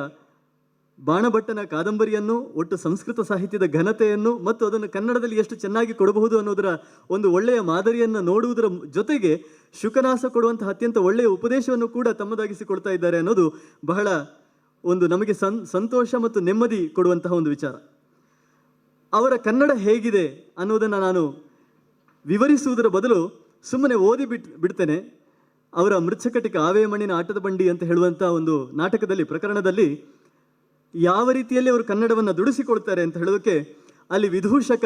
ಬಾಣಭಟ್ಟನ ಕಾದಂಬರಿಯನ್ನು, ಒಟ್ಟು ಸಂಸ್ಕೃತ ಸಾಹಿತ್ಯದ ಘನತೆಯನ್ನು ಮತ್ತು ಅದನ್ನು ಕನ್ನಡದಲ್ಲಿ ಎಷ್ಟು ಚೆನ್ನಾಗಿ ಕೊಡಬಹುದು ಅನ್ನೋದರ ಒಂದು ಒಳ್ಳೆಯ ಮಾದರಿಯನ್ನು ನೋಡುವುದರ ಜೊತೆಗೆ ಶುಕನಾಸ ಕೊಡುವಂತಹ ಅತ್ಯಂತ ಒಳ್ಳೆಯ ಉಪದೇಶವನ್ನು ಕೂಡ ತಮ್ಮದಾಗಿಸಿಕೊಡ್ತಾ ಇದ್ದಾರೆ ಅನ್ನೋದು ಬಹಳ ಒಂದು ನಮಗೆ ಸಂತೋಷ ಮತ್ತು ನೆಮ್ಮದಿ ಕೊಡುವಂತಹ ಒಂದು ವಿಚಾರ. ಅವರ ಕನ್ನಡ ಹೇಗಿದೆ ಅನ್ನೋದನ್ನು ನಾನು ವಿವರಿಸುವುದರ ಬದಲು ಸುಮ್ಮನೆ ಓದಿ ಬಿಡ್ತೇನೆ. ಅವರ ಮೃಚ್ಛಕಟಿಕ ಆವೆ ಮಣ್ಣಿನ ಆಟದ ಬಂಡಿ ಅಂತ ಹೇಳುವಂಥ ಒಂದು ನಾಟಕದಲ್ಲಿ, ಪ್ರಕರಣದಲ್ಲಿ ಯಾವ ರೀತಿಯಲ್ಲಿ ಅವರು ಕನ್ನಡವನ್ನು ದುಡಿಸಿಕೊಳ್ತಾರೆ ಅಂತ ಹೇಳೋದಕ್ಕೆ, ಅಲ್ಲಿ ವಿದೂಷಕ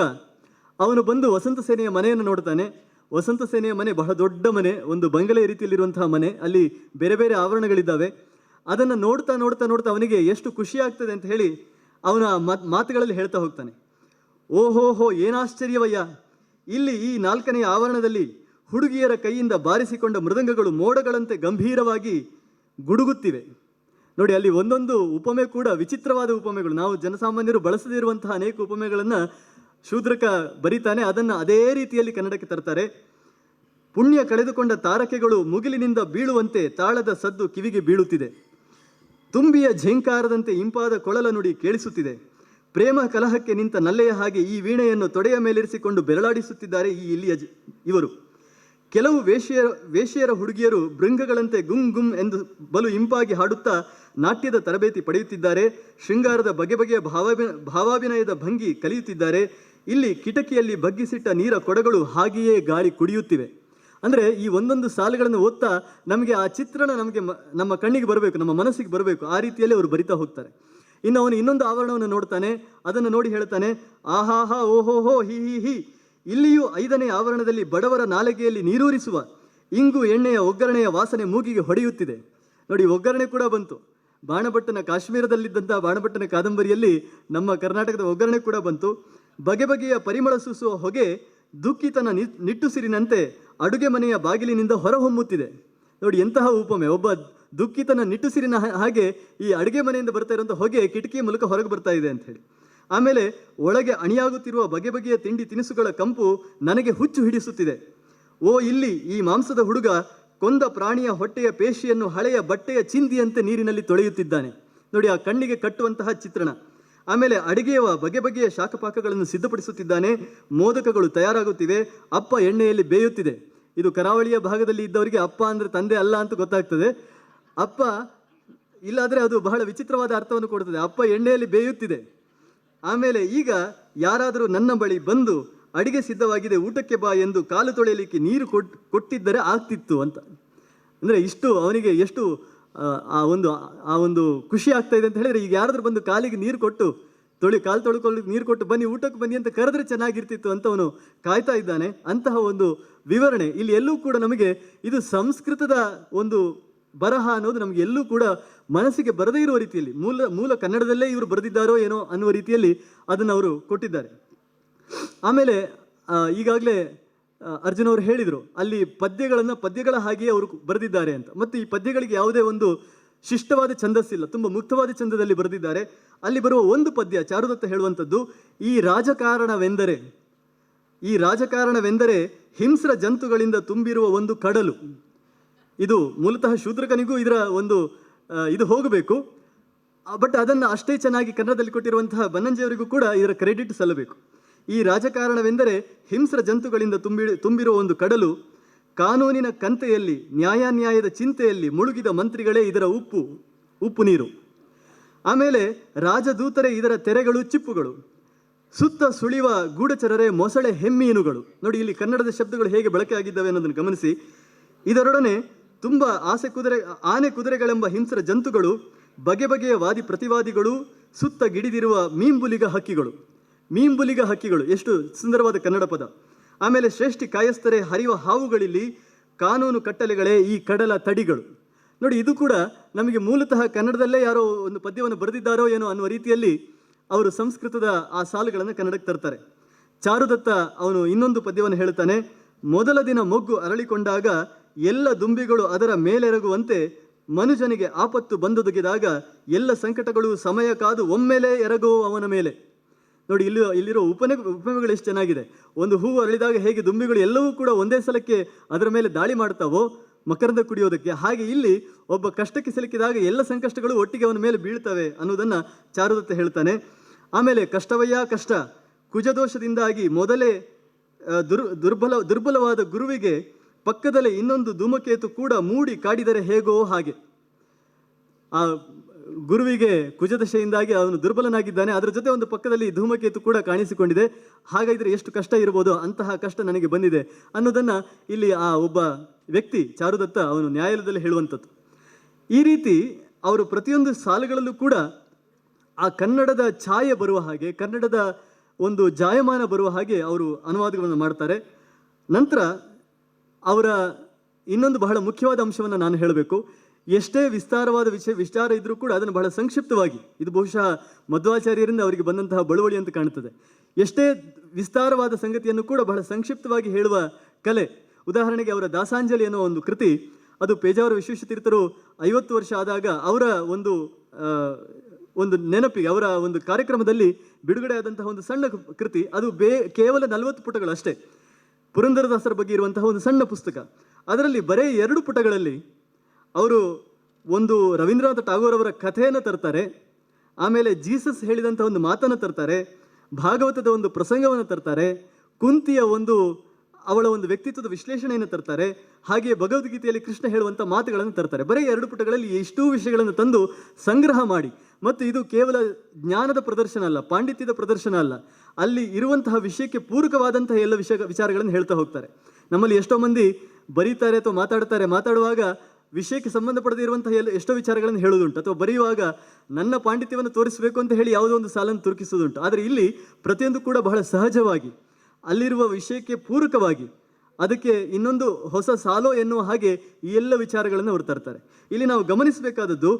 ಅವನು ಬಂದು ವಸಂತ ಸೇನೆಯ ಮನೆಯನ್ನು ನೋಡ್ತಾನೆ. ವಸಂತ ಸೇನೆಯ ಮನೆ ಬಹಳ ದೊಡ್ಡ ಮನೆ, ಒಂದು ಬಂಗಲೆ ರೀತಿಯಲ್ಲಿರುವಂತಹ ಮನೆ, ಅಲ್ಲಿ ಬೇರೆ ಬೇರೆ ಆವರಣಗಳಿದ್ದಾವೆ. ಅದನ್ನು ನೋಡ್ತಾ ನೋಡ್ತಾ ನೋಡ್ತಾ ಅವನಿಗೆ ಎಷ್ಟು ಖುಷಿ ಆಗ್ತದೆ ಅಂತ ಹೇಳಿ ಅವನ ಮಾತುಗಳಲ್ಲಿ ಹೇಳ್ತಾ ಹೋಗ್ತಾನೆ. ಓಹೋಹೋ, ಏನಾಶ್ಚರ್ಯವಯ್ಯ, ಇಲ್ಲಿ ಈ 4ನೇ ಆವರಣದಲ್ಲಿ ಹುಡುಗಿಯರ ಕೈಯಿಂದ ಬಾರಿಸಿಕೊಂಡ ಮೃದಂಗಗಳು ಮೋಡಗಳಂತೆ ಗಂಭೀರವಾಗಿ ಗುಡುಗುತ್ತಿವೆ. ನೋಡಿ, ಅಲ್ಲಿ ಒಂದೊಂದು ಉಪಮೆ ಕೂಡ ವಿಚಿತ್ರವಾದ ಉಪಮೆಗಳು. ನಾವು ಜನಸಾಮಾನ್ಯರು ಬಳಸದೇ ಇರುವಂತಹ ಅನೇಕ ಉಪಮೆಗಳನ್ನು ಶೂದ್ರಕ ಬರೀತಾನೆ, ಅದನ್ನು ಅದೇ ರೀತಿಯಲ್ಲಿ ಕನ್ನಡಕ್ಕೆ ತರ್ತಾರೆ. ಪುಣ್ಯ ಕಳೆದುಕೊಂಡ ತಾರಕೆಗಳು ಮುಗಿಲಿನಿಂದ ಬೀಳುವಂತೆ ತಾಳದ ಸದ್ದು ಕಿವಿಗೆ ಬೀಳುತ್ತಿದೆ. ತುಂಬಿಯ ಝೇಂಕಾರದಂತೆ ಇಂಪಾದ ಕೊಳಲ ನುಡಿ ಕೇಳಿಸುತ್ತಿದೆ. ಪ್ರೇಮ ಕಲಹಕ್ಕೆ ನಿಂತ ನಲ್ಲೆಯ ಹಾಗೆ ಈ ವೀಣೆಯನ್ನು ತೊಡೆಯ ಮೇಲಿರಿಸಿಕೊಂಡು ಬೆರಳಾಡಿಸುತ್ತಿದ್ದಾರೆ ಇಲ್ಲಿಯ ಇವರು. ಕೆಲವು ವೇಶ್ಯೆಯರ ಹುಡುಗಿಯರು ಭೃಂಗಗಳಂತೆ ಗುಮ್ ಗುಮ್ ಎಂದು ಬಲು ಇಂಪಾಗಿ ಹಾಡುತ್ತಾ ನಾಟ್ಯದ ತರಬೇತಿ ಪಡೆಯುತ್ತಿದ್ದಾರೆ. ಶೃಂಗಾರದ ಬಗೆ ಬಗೆಯ ಭಾವಾಭಿನಯದ ಭಂಗಿ ಕಲಿಯುತ್ತಿದ್ದಾರೆ. ಇಲ್ಲಿ ಕಿಟಕಿಯಲ್ಲಿ ಬಗ್ಗಿಸಿಟ್ಟ ನೀರ ಕೊಡಗಳು ಹಾಗೆಯೇ ಗಾಳಿ ಕುಡಿಯುತ್ತಿವೆ. ಅಂದರೆ ಈ ಒಂದೊಂದು ಸಾಲುಗಳನ್ನು ಓದ್ತಾ ನಮಗೆ ಆ ಚಿತ್ರಣ ನಮ್ಮ ಕಣ್ಣಿಗೆ ಬರಬೇಕು, ನಮ್ಮ ಮನಸ್ಸಿಗೆ ಬರಬೇಕು. ಆ ರೀತಿಯಲ್ಲಿ ಅವರು ಬರಿತಾ ಹೋಗ್ತಾರೆ. ಇನ್ನು ಅವನು ಇನ್ನೊಂದು ಆವರಣವನ್ನು ನೋಡ್ತಾನೆ. ಅದನ್ನು ನೋಡಿ ಹೇಳ್ತಾನೆ, ಆಹಾಹಾ ಓಹೋಹೋ ಹಿ ಹಿ ಹಿ. ಇಲ್ಲಿಯೂ 5ನೇ ಆವರಣದಲ್ಲಿ ಬಡವರ ನಾಲಿಗೆಯಲ್ಲಿ ನೀರೂರಿಸುವ ಇಂಗು ಎಣ್ಣೆಯ ಒಗ್ಗರಣೆಯ ವಾಸನೆ ಮೂಗಿಗೆ ಹೊಡೆಯುತ್ತಿದೆ. ನೋಡಿ, ಒಗ್ಗರಣೆ ಕೂಡ ಬಂತು. ಬಾಣಭಟ್ಟನ ಕಾಶ್ಮೀರದಲ್ಲಿದ್ದಂತಹ ಬಾಣಭಟ್ಟನ ಕಾದಂಬರಿಯಲ್ಲಿ ನಮ್ಮ ಕರ್ನಾಟಕದ ಒಗ್ಗರಣೆ ಕೂಡ ಬಂತು. ಬಗೆ ಬಗೆಯ ಪರಿಮಳ ಸೂಸುವ ಹೊಗೆ ದುಃಖಿತನ ನಿಟ್ಟುಸಿರಿನಂತೆ ಅಡುಗೆ ಮನೆಯ ಬಾಗಿಲಿನಿಂದ ಹೊರಹೊಮ್ಮುತ್ತಿದೆ. ನೋಡಿ, ಎಂತಹ ಉಪಮೆ. ಒಬ್ಬ ದುಃಖಿತನ ನಿಟ್ಟುಸಿರಿನ ಹಾಗೆ ಈ ಅಡುಗೆ ಮನೆಯಿಂದ ಬರ್ತಾ ಇರುವಂಥ ಹೊಗೆ ಕಿಟಕಿಯ ಮೂಲಕ ಹೊರಗೆ ಬರ್ತಾ ಇದೆ ಅಂತ ಹೇಳಿ. ಆಮೇಲೆ ಒಳಗೆ ಅಣಿಯಾಗುತ್ತಿರುವ ಬಗೆ ಬಗೆಯ ತಿಂಡಿ ತಿನಿಸುಗಳ ಕಂಪು ನನಗೆ ಹುಚ್ಚು ಹಿಡಿಸುತ್ತಿದೆ. ಓ, ಇಲ್ಲಿ ಈ ಮಾಂಸದ ಹುಡುಗ ಕೊಂದ ಪ್ರಾಣಿಯ ಹೊಟ್ಟೆಯ ಪೇಶಿಯನ್ನು ಹಳೆಯ ಬಟ್ಟೆಯ ಚಿಂದಿಯಂತೆ ನೀರಿನಲ್ಲಿ ತೊಳೆಯುತ್ತಿದ್ದಾನೆ. ನೋಡಿ, ಆ ಕಣ್ಣಿಗೆ ಕಟ್ಟುವಂತಹ ಚಿತ್ರಣ. ಆಮೇಲೆ ಅಡಿಗೆಯವ ಬಗೆ ಬಗೆಯ ಶಾಖಪಾಕಗಳನ್ನು ಸಿದ್ಧಪಡಿಸುತ್ತಿದ್ದಾನೆ. ಮೋದಕಗಳು ತಯಾರಾಗುತ್ತಿವೆ. ಅಪ್ಪ ಎಣ್ಣೆಯಲ್ಲಿ ಬೇಯುತ್ತಿದೆ. ಇದು ಕರಾವಳಿಯ ಭಾಗದಲ್ಲಿ ಇದ್ದವರಿಗೆ ಅಪ್ಪ ಅಂದರೆ ತಂದೆ ಅಲ್ಲ ಅಂತ ಗೊತ್ತಾಗ್ತದೆ. ಅಪ್ಪ ಇಲ್ಲಾದರೆ ಅದು ಬಹಳ ವಿಚಿತ್ರವಾದ ಅರ್ಥವನ್ನು ಕೊಡ್ತದೆ. ಅಪ್ಪ ಎಣ್ಣೆಯಲ್ಲಿ ಬೇಯುತ್ತಿದೆ. ಆಮೇಲೆ ಈಗ ಯಾರಾದರೂ ನನ್ನ ಬಳಿ ಬಂದು ಅಡಿಗೆ ಸಿದ್ಧವಾಗಿದೆ, ಊಟಕ್ಕೆ ಬಾ ಎಂದು ಕಾಲು ತೊಳೆಯಲಿಕ್ಕೆ ನೀರು ಕೊಟ್ಟಿದ್ದರೆ ಆಗ್ತಿತ್ತು ಅಂತ. ಅಂದರೆ ಇಷ್ಟು ಅವನಿಗೆ ಎಷ್ಟು ಆ ಒಂದು ಖುಷಿ ಆಗ್ತಾ ಇದೆ ಅಂತ ಹೇಳಿದ್ರೆ, ಈಗ ಯಾರಾದರೂ ಬಂದು ಕಾಲಿಗೆ ನೀರು ಕೊಟ್ಟು ಕಾಲು ತೊಳ್ಕೊಳ್ಳಿಕ್ಕೆ ನೀರು ಕೊಟ್ಟು ಬನ್ನಿ, ಊಟಕ್ಕೆ ಬನ್ನಿ ಅಂತ ಕರೆದ್ರೆ ಚೆನ್ನಾಗಿರ್ತಿತ್ತು ಅಂತ ಅವನು ಕಾಯ್ತಾ ಇದ್ದಾನೆ. ಅಂತಹ ಒಂದು ವಿವರಣೆ ಇಲ್ಲಿ ಎಲ್ಲೂ ಕೂಡ ನಮಗೆ ಇದು ಸಂಸ್ಕೃತದ ಒಂದು ಬರಹ ಅನ್ನೋದು ನಮಗೆ ಎಲ್ಲೂ ಕೂಡ ಮನಸ್ಸಿಗೆ ಬರದೇ ಇರುವ ರೀತಿಯಲ್ಲಿ ಮೂಲ ಕನ್ನಡದಲ್ಲೇ ಇವರು ಬರೆದಿದ್ದಾರೋ ಏನೋ ಅನ್ನುವ ರೀತಿಯಲ್ಲಿ ಅದನ್ನು ಅವರು ಕೊಟ್ಟಿದ್ದಾರೆ. ಆಮೇಲೆ ಈಗಾಗಲೇ ಅರ್ಜುನ್ ಅವರು ಹೇಳಿದರು, ಅಲ್ಲಿ ಪದ್ಯಗಳ ಹಾಗೆಯೇ ಅವರು ಬರೆದಿದ್ದಾರೆ ಅಂತ. ಮತ್ತು ಈ ಪದ್ಯಗಳಿಗೆ ಯಾವುದೇ ಒಂದು ಶಿಷ್ಟವಾದ ಛಂದಸ್ಸಿಲ್ಲ, ತುಂಬ ಮುಕ್ತವಾದ ಛಂದದಲ್ಲಿ ಬರೆದಿದ್ದಾರೆ. ಅಲ್ಲಿ ಬರುವ ಒಂದು ಪದ್ಯ ಚಾರುದತ್ತ ಹೇಳುವಂಥದ್ದು, ಈ ರಾಜಕಾರಣವೆಂದರೆ ಹಿಂಸ್ರ ಜಂತುಗಳಿಂದ ತುಂಬಿರುವ ಒಂದು ಕಡಲು. ಇದು ಮೂಲತಃ ಶೂದ್ರಕನಿಗೂ ಇದರ ಒಂದು ಇದು ಹೋಗಬೇಕು. ಬಟ್ ಅದನ್ನು ಅಷ್ಟೇ ಚೆನ್ನಾಗಿ ಕನ್ನಡದಲ್ಲಿ ಕೊಟ್ಟಿರುವಂತಹ ಬನ್ನಂಜಿಯವರಿಗೂ ಕೂಡ ಇದರ ಕ್ರೆಡಿಟ್ ಸಲ್ಲಬೇಕು. ಈ ರಾಜಕಾರಣವೆಂದರೆ ಹಿಂಸ್ರ ಜಂತುಗಳಿಂದ ತುಂಬಿರುವ ಒಂದು ಕಡಲು. ಕಾನೂನಿನ ಕಂತೆಯಲ್ಲಿ, ನ್ಯಾಯಾನ್ಯಾಯದ ಚಿಂತೆಯಲ್ಲಿ ಮುಳುಗಿದ ಮಂತ್ರಿಗಳೇ ಇದರ ಉಪ್ಪು ನೀರು. ಆಮೇಲೆ ರಾಜದೂತರೇ ಇದರ ತೆರೆಗಳು, ಚಿಪ್ಪುಗಳು. ಸುತ್ತ ಸುಳಿವ ಗೂಢಚರರೇ ಮೊಸಳೆ ಹೆಮ್ಮೀನುಗಳು. ನೋಡಿ, ಇಲ್ಲಿ ಕನ್ನಡದ ಶಬ್ದಗಳು ಹೇಗೆ ಬಳಕೆ ಆಗಿದ್ದಾವೆ ಅನ್ನೋದನ್ನು ಗಮನಿಸಿ. ಇದರೊಡನೆ ತುಂಬ ಆನೆ ಕುದುರೆಗಳೆಂಬ ಹಿಂಸ್ರ ಜಂತುಗಳು, ಬಗೆ ಬಗೆಯ ವಾದಿ ಪ್ರತಿವಾದಿಗಳು, ಸುತ್ತ ಗಿಡಿದಿರುವ ಮೀಂಬುಲಿಗ ಹಕ್ಕಿಗಳು. ಎಷ್ಟು ಸುಂದರವಾದ ಕನ್ನಡ ಪದ. ಆಮೇಲೆ ಶ್ರೇಷ್ಠಿ ಕಾಯಸ್ಥರೆ ಹರಿಯುವ ಹಾವುಗಳಿಲ್ಲಿ, ಕಾನೂನು ಕಟ್ಟಲೆಗಳೇ ಈ ಕಡಲ ತಡಿಗಳು. ನೋಡಿ, ಇದು ಕೂಡ ನಮಗೆ ಮೂಲತಃ ಕನ್ನಡದಲ್ಲೇ ಯಾರೋ ಒಂದು ಪದ್ಯವನ್ನು ಬರೆದಿದ್ದಾರೋ ಏನೋ ಅನ್ನುವ ರೀತಿಯಲ್ಲಿ ಅವರು ಸಂಸ್ಕೃತದ ಆ ಸಾಲುಗಳನ್ನು ಕನ್ನಡಕ್ಕೆ ತರ್ತಾರೆ. ಚಾರುದತ್ತ ಅವನು ಇನ್ನೊಂದು ಪದ್ಯವನ್ನು ಹೇಳ್ತಾನೆ, ಮೊದಲ ದಿನ ಮೊಗ್ಗು ಅರಳಿಕೊಂಡಾಗ ಎಲ್ಲ ದುಂಬಿಗಳು ಅದರ ಮೇಲೆರಗುವಂತೆ ಮನುಜನಿಗೆ ಆಪತ್ತು ಬಂದೊದಗಿದಾಗ ಎಲ್ಲ ಸಂಕಟಗಳು ಸಮಯ ಕಾದು ಒಮ್ಮೆಲೆ ಎರಗುವ ಅವನ ಮೇಲೆ. ನೋಡಿ, ಇಲ್ಲಿರೋ ಉಪಮೆಗಳು ಎಷ್ಟು ಚೆನ್ನಾಗಿದೆ. ಒಂದು ಹೂವು ಅರಳಿದಾಗ ಹೇಗೆ ದುಂಬಿಗಳು ಎಲ್ಲವೂ ಕೂಡ ಒಂದೇ ಸಲಕ್ಕೆ ಅದರ ಮೇಲೆ ದಾಳಿ ಮಾಡ್ತಾವೋ, ಮಕರಂದ ಕುಡಿಯೋದಕ್ಕೆ. ಹಾಗೆ ಇಲ್ಲಿ ಒಬ್ಬ ಕಷ್ಟಕ್ಕೆ ಸಿಲುಕಿದಾಗ ಎಲ್ಲ ಸಂಕಷ್ಟಗಳು ಒಟ್ಟಿಗೆ ಅವನ ಮೇಲೆ ಬೀಳ್ತವೆ ಅನ್ನೋದನ್ನು ಚಾರುದತ್ತ ಹೇಳ್ತಾನೆ. ಆಮೇಲೆ ಕಷ್ಟವಯ್ಯ ಕಷ್ಟ, ಕುಜದೋಷದಿಂದಾಗಿ ಮೊದಲೇ ದುರ್ಬಲವಾದ ಗುರುವಿಗೆ ಪಕ್ಕದಲ್ಲೇ ಇನ್ನೊಂದು ಧೂಮಕೇತು ಕೂಡ ಮೂಡಿ ಕಾಡಿದರೆ ಹೇಗೋ ಹಾಗೆ. ಆ ಗುರುವಿಗೆ ಕುಜದಶೆಯಿಂದಾಗಿ ಅವನು ದುರ್ಬಲನಾಗಿದ್ದಾನೆ, ಅದರ ಜೊತೆ ಒಂದು ಪಕ್ಕದಲ್ಲಿ ಧೂಮಕೇತು ಕೂಡ ಕಾಣಿಸಿಕೊಂಡಿದೆ. ಹಾಗಾದರೆ ಎಷ್ಟು ಕಷ್ಟ ಇರ್ಬೋದು, ಅಂತಹ ಕಷ್ಟ ನನಗೆ ಬಂದಿದೆ ಅನ್ನೋದನ್ನು ಇಲ್ಲಿ ಆ ಒಬ್ಬ ವ್ಯಕ್ತಿ ಚಾರುದತ್ತ ಅವನು ನ್ಯಾಯಾಲಯದಲ್ಲಿ ಹೇಳುವಂಥದ್ದು. ಈ ರೀತಿ ಅವರು ಪ್ರತಿಯೊಂದು ಸಾಲುಗಳಲ್ಲೂ ಕೂಡ ಆ ಕನ್ನಡದ ಛಾಯೆ ಬರುವ ಹಾಗೆ, ಕನ್ನಡದ ಒಂದು ಜಾಯಮಾನ ಬರುವ ಹಾಗೆ ಅವರು ಅನುವಾದಗಳನ್ನು ಮಾಡ್ತಾರೆ. ನಂತರ ಅವರ ಇನ್ನೊಂದು ಬಹಳ ಮುಖ್ಯವಾದ ಅಂಶವನ್ನು ನಾನು ಹೇಳಬೇಕು. ಎಷ್ಟೇ ವಿಸ್ತಾರವಾದ ವಿಚಾರ ಇದ್ರೂ ಕೂಡ ಅದನ್ನು ಬಹಳ ಸಂಕ್ಷಿಪ್ತವಾಗಿ, ಇದು ಬಹುಶಃ ಮಧ್ವಾಚಾರ್ಯರಿಂದ ಅವರಿಗೆ ಬಂದಂತಹ ಬಳುವಳಿ ಅಂತ ಕಾಣುತ್ತದೆ. ಎಷ್ಟೇ ವಿಸ್ತಾರವಾದ ಸಂಗತಿಯನ್ನು ಕೂಡ ಬಹಳ ಸಂಕ್ಷಿಪ್ತವಾಗಿ ಹೇಳುವ ಕಲೆ. ಉದಾಹರಣೆಗೆ ಅವರ ದಾಸಾಂಜಲಿ ಅನ್ನೋ ಒಂದು ಕೃತಿ, ಅದು ಪೇಜಾವರ ವಿಶ್ವೇಶತೀರ್ಥರು 50 ವರ್ಷ ಆದಾಗ ಅವರ ಒಂದು ನೆನಪಿಗೆ, ಅವರ ಒಂದು ಕಾರ್ಯಕ್ರಮದಲ್ಲಿ ಬಿಡುಗಡೆ ಆದಂತಹ ಒಂದು ಸಣ್ಣ ಕೃತಿ. ಅದು ಕೇವಲ 40 ಪುಟಗಳು ಅಷ್ಟೇ. ಪುರಂದರದಾಸರ ಬಗ್ಗೆ ಇರುವಂತಹ ಒಂದು ಸಣ್ಣ ಪುಸ್ತಕ. ಅದರಲ್ಲಿ ಬರೀ 2 ಪುಟಗಳಲ್ಲಿ ಅವರು ಒಂದು ರವೀಂದ್ರನಾಥ ಟಾಗೋರ್ ಅವರ ಕಥೆಯನ್ನು ತರ್ತಾರೆ, ಆಮೇಲೆ ಜೀಸಸ್ ಹೇಳಿದಂಥ ಒಂದು ಮಾತನ್ನು ತರ್ತಾರೆ, ಭಾಗವತದ ಒಂದು ಪ್ರಸಂಗವನ್ನು ತರ್ತಾರೆ, ಕುಂತಿಯ ಅವಳ ಒಂದು ವ್ಯಕ್ತಿತ್ವದ ವಿಶ್ಲೇಷಣೆಯನ್ನು ತರ್ತಾರೆ, ಹಾಗೆಯೇ ಭಗವದ್ಗೀತೆಯಲ್ಲಿ ಕೃಷ್ಣ ಹೇಳುವಂಥ ಮಾತುಗಳನ್ನು ತರ್ತಾರೆ. ಬರೀ 2 ಪುಟಗಳಲ್ಲಿ ಇಷ್ಟೂ ವಿಷಯಗಳನ್ನು ತಂದು ಸಂಗ್ರಹ ಮಾಡಿ, ಮತ್ತು ಇದು ಕೇವಲ ಜ್ಞಾನದ ಪ್ರದರ್ಶನ ಅಲ್ಲ, ಪಾಂಡಿತ್ಯದ ಪ್ರದರ್ಶನ ಅಲ್ಲ, ಅಲ್ಲಿ ಇರುವಂತಹ ವಿಷಯಕ್ಕೆ ಪೂರಕವಾದಂತಹ ಎಲ್ಲ ವಿಚಾರಗಳನ್ನು ಹೇಳ್ತಾ ಹೋಗ್ತಾರೆ. ನಮ್ಮಲ್ಲಿ ಎಷ್ಟೋ ಮಂದಿ ಬರೀತಾರೆ ಅಥವಾ ಮಾತಾಡುವಾಗ ವಿಷಯಕ್ಕೆ ಸಂಬಂಧಪಡದೇ ಇರುವಂತಹ ಎಷ್ಟೋ ವಿಚಾರಗಳನ್ನು ಹೇಳುವುದುಂಟು, ಅಥವಾ ಬರೆಯುವಾಗ ನನ್ನ ಪಾಂಡಿತ್ಯವನ್ನು ತೋರಿಸಬೇಕು ಅಂತ ಹೇಳಿ ಯಾವುದೋ ಒಂದು ಸಾಲನ್ನು ತುರುಕಿಸುವುದುಂಟು. ಆದರೆ ಇಲ್ಲಿ ಪ್ರತಿಯೊಂದು ಕೂಡ ಬಹಳ ಸಹಜವಾಗಿ, ಅಲ್ಲಿರುವ ವಿಷಯಕ್ಕೆ ಪೂರಕವಾಗಿ, ಅದಕ್ಕೆ ಇನ್ನೊಂದು ಹೊಸ ಸಾಲೋ ಎನ್ನುವ ಹಾಗೆ ಈ ಎಲ್ಲ ವಿಚಾರಗಳನ್ನು ಅವರು ತರ್ತಾರೆ. ಇಲ್ಲಿ ನಾವು ಗಮನಿಸಬೇಕಾದದ್ದು,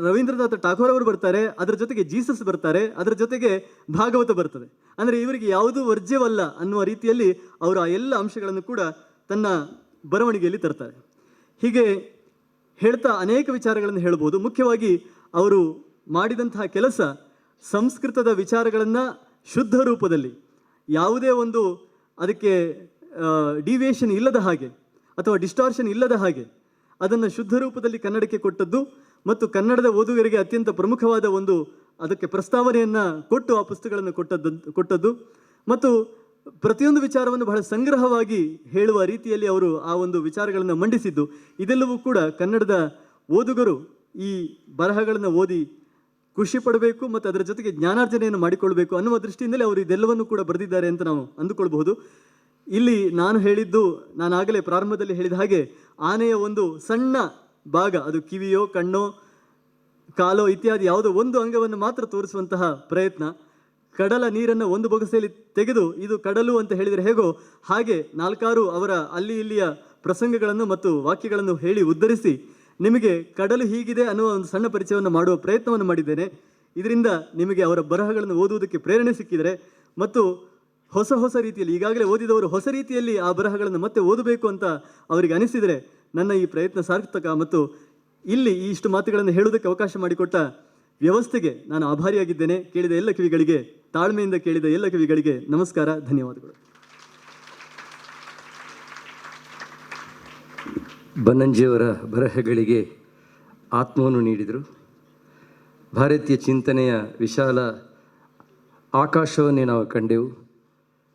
ರವೀಂದ್ರನಾಥ ಟಾಗೋರ್ ಅವರು ಬರ್ತಾರೆ, ಅದರ ಜೊತೆಗೆ ಜೀಸಸ್ ಬರ್ತಾರೆ, ಅದರ ಜೊತೆಗೆ ಭಾಗವತ ಬರ್ತದೆ. ಅಂದರೆ ಇವರಿಗೆ ಯಾವುದೂ ವರ್ಜ್ಯವಲ್ಲ ಅನ್ನುವ ರೀತಿಯಲ್ಲಿ ಅವರು ಆ ಎಲ್ಲ ಅಂಶಗಳನ್ನು ಕೂಡ ತನ್ನ ಬರವಣಿಗೆಯಲ್ಲಿ ತರ್ತಾರೆ. ಹೀಗೆ ಹೇಳ್ತಾ ಅನೇಕ ವಿಚಾರಗಳನ್ನು ಹೇಳ್ಬೋದು. ಮುಖ್ಯವಾಗಿ ಅವರು ಮಾಡಿದಂತಹ ಕೆಲಸ, ಸಂಸ್ಕೃತದ ವಿಚಾರಗಳನ್ನು ಶುದ್ಧ ರೂಪದಲ್ಲಿ, ಯಾವುದೇ ಒಂದು ಅದಕ್ಕೆ ಡಿವಿಯೇಷನ್ ಇಲ್ಲದ ಹಾಗೆ ಅಥವಾ ಡಿಸ್ಟಾರ್ಷನ್ ಇಲ್ಲದ ಹಾಗೆ ಅದನ್ನು ಶುದ್ಧ ರೂಪದಲ್ಲಿ ಕನ್ನಡಕ್ಕೆ ಕೊಟ್ಟದ್ದು, ಮತ್ತು ಕನ್ನಡದ ಓದುಗರಿಗೆ ಅತ್ಯಂತ ಪ್ರಮುಖವಾದ ಅದಕ್ಕೆ ಪ್ರಸ್ತಾವನೆಯನ್ನು ಕೊಟ್ಟು ಆ ಪುಸ್ತಕಗಳನ್ನು ಕೊಟ್ಟದ್ದು, ಮತ್ತು ಪ್ರತಿಯೊಂದು ವಿಚಾರವನ್ನು ಬಹಳ ಸಂಗ್ರಹವಾಗಿ ಹೇಳುವ ರೀತಿಯಲ್ಲಿ ಅವರು ಆ ಒಂದು ವಿಚಾರಗಳನ್ನು ಮಂಡಿಸಿದ್ದು. ಇದೆಲ್ಲವೂ ಕೂಡ ಕನ್ನಡದ ಓದುಗರು ಈ ಬರಹಗಳನ್ನು ಓದಿ ಖುಷಿ ಪಡಬೇಕು ಮತ್ತು ಅದರ ಜೊತೆಗೆ ಜ್ಞಾನಾರ್ಜನೆಯನ್ನು ಮಾಡಿಕೊಳ್ಬೇಕು ಅನ್ನುವ ದೃಷ್ಟಿಯಿಂದಲೇ ಅವರು ಇದೆಲ್ಲವನ್ನು ಕೂಡ ಬರೆದಿದ್ದಾರೆ ಅಂತ ನಾವು ಅಂದುಕೊಳ್ಬಹುದು. ಇಲ್ಲಿ ನಾನು ಆಗಲೇ ಪ್ರಾರಂಭದಲ್ಲಿ ಹೇಳಿದ ಹಾಗೆ, ಆನೆಯ ಒಂದು ಸಣ್ಣ ಭಾಗ, ಅದು ಕಿವಿಯೋ ಕಣ್ಣೋ ಕಾಲೋ ಇತ್ಯಾದಿ ಯಾವುದೋ ಒಂದು ಅಂಗವನ್ನು ಮಾತ್ರ ತೋರಿಸುವಂತಹ ಪ್ರಯತ್ನ. ಕಡಲ ನೀರನ್ನು ಒಂದು ಬೊಗಸೆಯಲ್ಲಿ ತೆಗೆದು ಇದು ಕಡಲು ಅಂತ ಹೇಳಿದರೆ ಹೇಗೋ ಹಾಗೆ 4-6 ಅವರ ಅಲ್ಲಿ ಇಲ್ಲಿಯ ಪ್ರಸಂಗಗಳನ್ನು ಮತ್ತು ವಾಕ್ಯಗಳನ್ನು ಹೇಳಿ ಉದ್ಧರಿಸಿ ನಿಮಗೆ ಕಡಲು ಹೀಗಿದೆ ಅನ್ನುವ ಒಂದು ಸಣ್ಣ ಪರಿಚಯವನ್ನು ಮಾಡುವ ಪ್ರಯತ್ನವನ್ನು ಮಾಡಿದ್ದೇನೆ. ಇದರಿಂದ ನಿಮಗೆ ಅವರ ಬರಹಗಳನ್ನು ಓದುವುದಕ್ಕೆ ಪ್ರೇರಣೆ ಸಿಕ್ಕಿದರೆ, ಮತ್ತು ಹೊಸ ರೀತಿಯಲ್ಲಿ, ಈಗಾಗಲೇ ಓದಿದವರು ಹೊಸ ರೀತಿಯಲ್ಲಿ ಆ ಬರಹಗಳನ್ನು ಮತ್ತೆ ಓದಬೇಕು ಅಂತ ಅವರಿಗೆ ಅನಿಸಿದರೆ ನನ್ನ ಈ ಪ್ರಯತ್ನ ಸಾರ್ಥಕ. ಮತ್ತು ಇಲ್ಲಿ ಇಷ್ಟು ಮಾತುಗಳನ್ನು ಹೇಳುವುದಕ್ಕೆ ಅವಕಾಶ ಮಾಡಿಕೊಟ್ಟ ವ್ಯವಸ್ಥೆಗೆ ನಾನು ಆಭಾರಿಯಾಗಿದ್ದೇನೆ. ಕೇಳಿದ ಎಲ್ಲ ಕಿವಿಗಳಿಗೆ, ತಾಳ್ಮೆಯಿಂದ ಕೇಳಿದ ಎಲ್ಲ ಕಿವಿಗಳಿಗೆ ನಮಸ್ಕಾರ, ಧನ್ಯವಾದಗಳು. ಬನ್ನಂಜಿಯವರ ಬರಹಗಳಿಗೆ ಆತ್ಮವನ್ನು ನೀಡಿದರು. ಭಾರತೀಯ ಚಿಂತನೆಯ ವಿಶಾಲ ಆಕಾಶವನ್ನೇ ನಾವು ಕಂಡೆವು.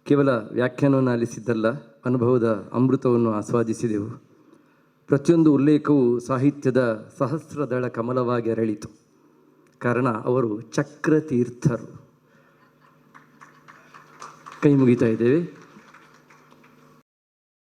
ಕೇವಲ ವ್ಯಾಖ್ಯಾನವನ್ನು ಆಲಿಸಿದ್ದಲ್ಲ, ಅನುಭವದ ಅಮೃತವನ್ನು ಆಸ್ವಾದಿಸಿದೆವು. ಪ್ರತಿಯೊಂದು ಉಲ್ಲೇಖವು ಸಾಹಿತ್ಯದ ಸಹಸ್ರದಳ ಕಮಲವಾಗಿ ಅರಳಿತು. ಕಾರಣ ಅವರು ಚಕ್ರತೀರ್ಥರು. ಕೈ ಮುಗಿತಾ ಇದ್ದೇವೆ.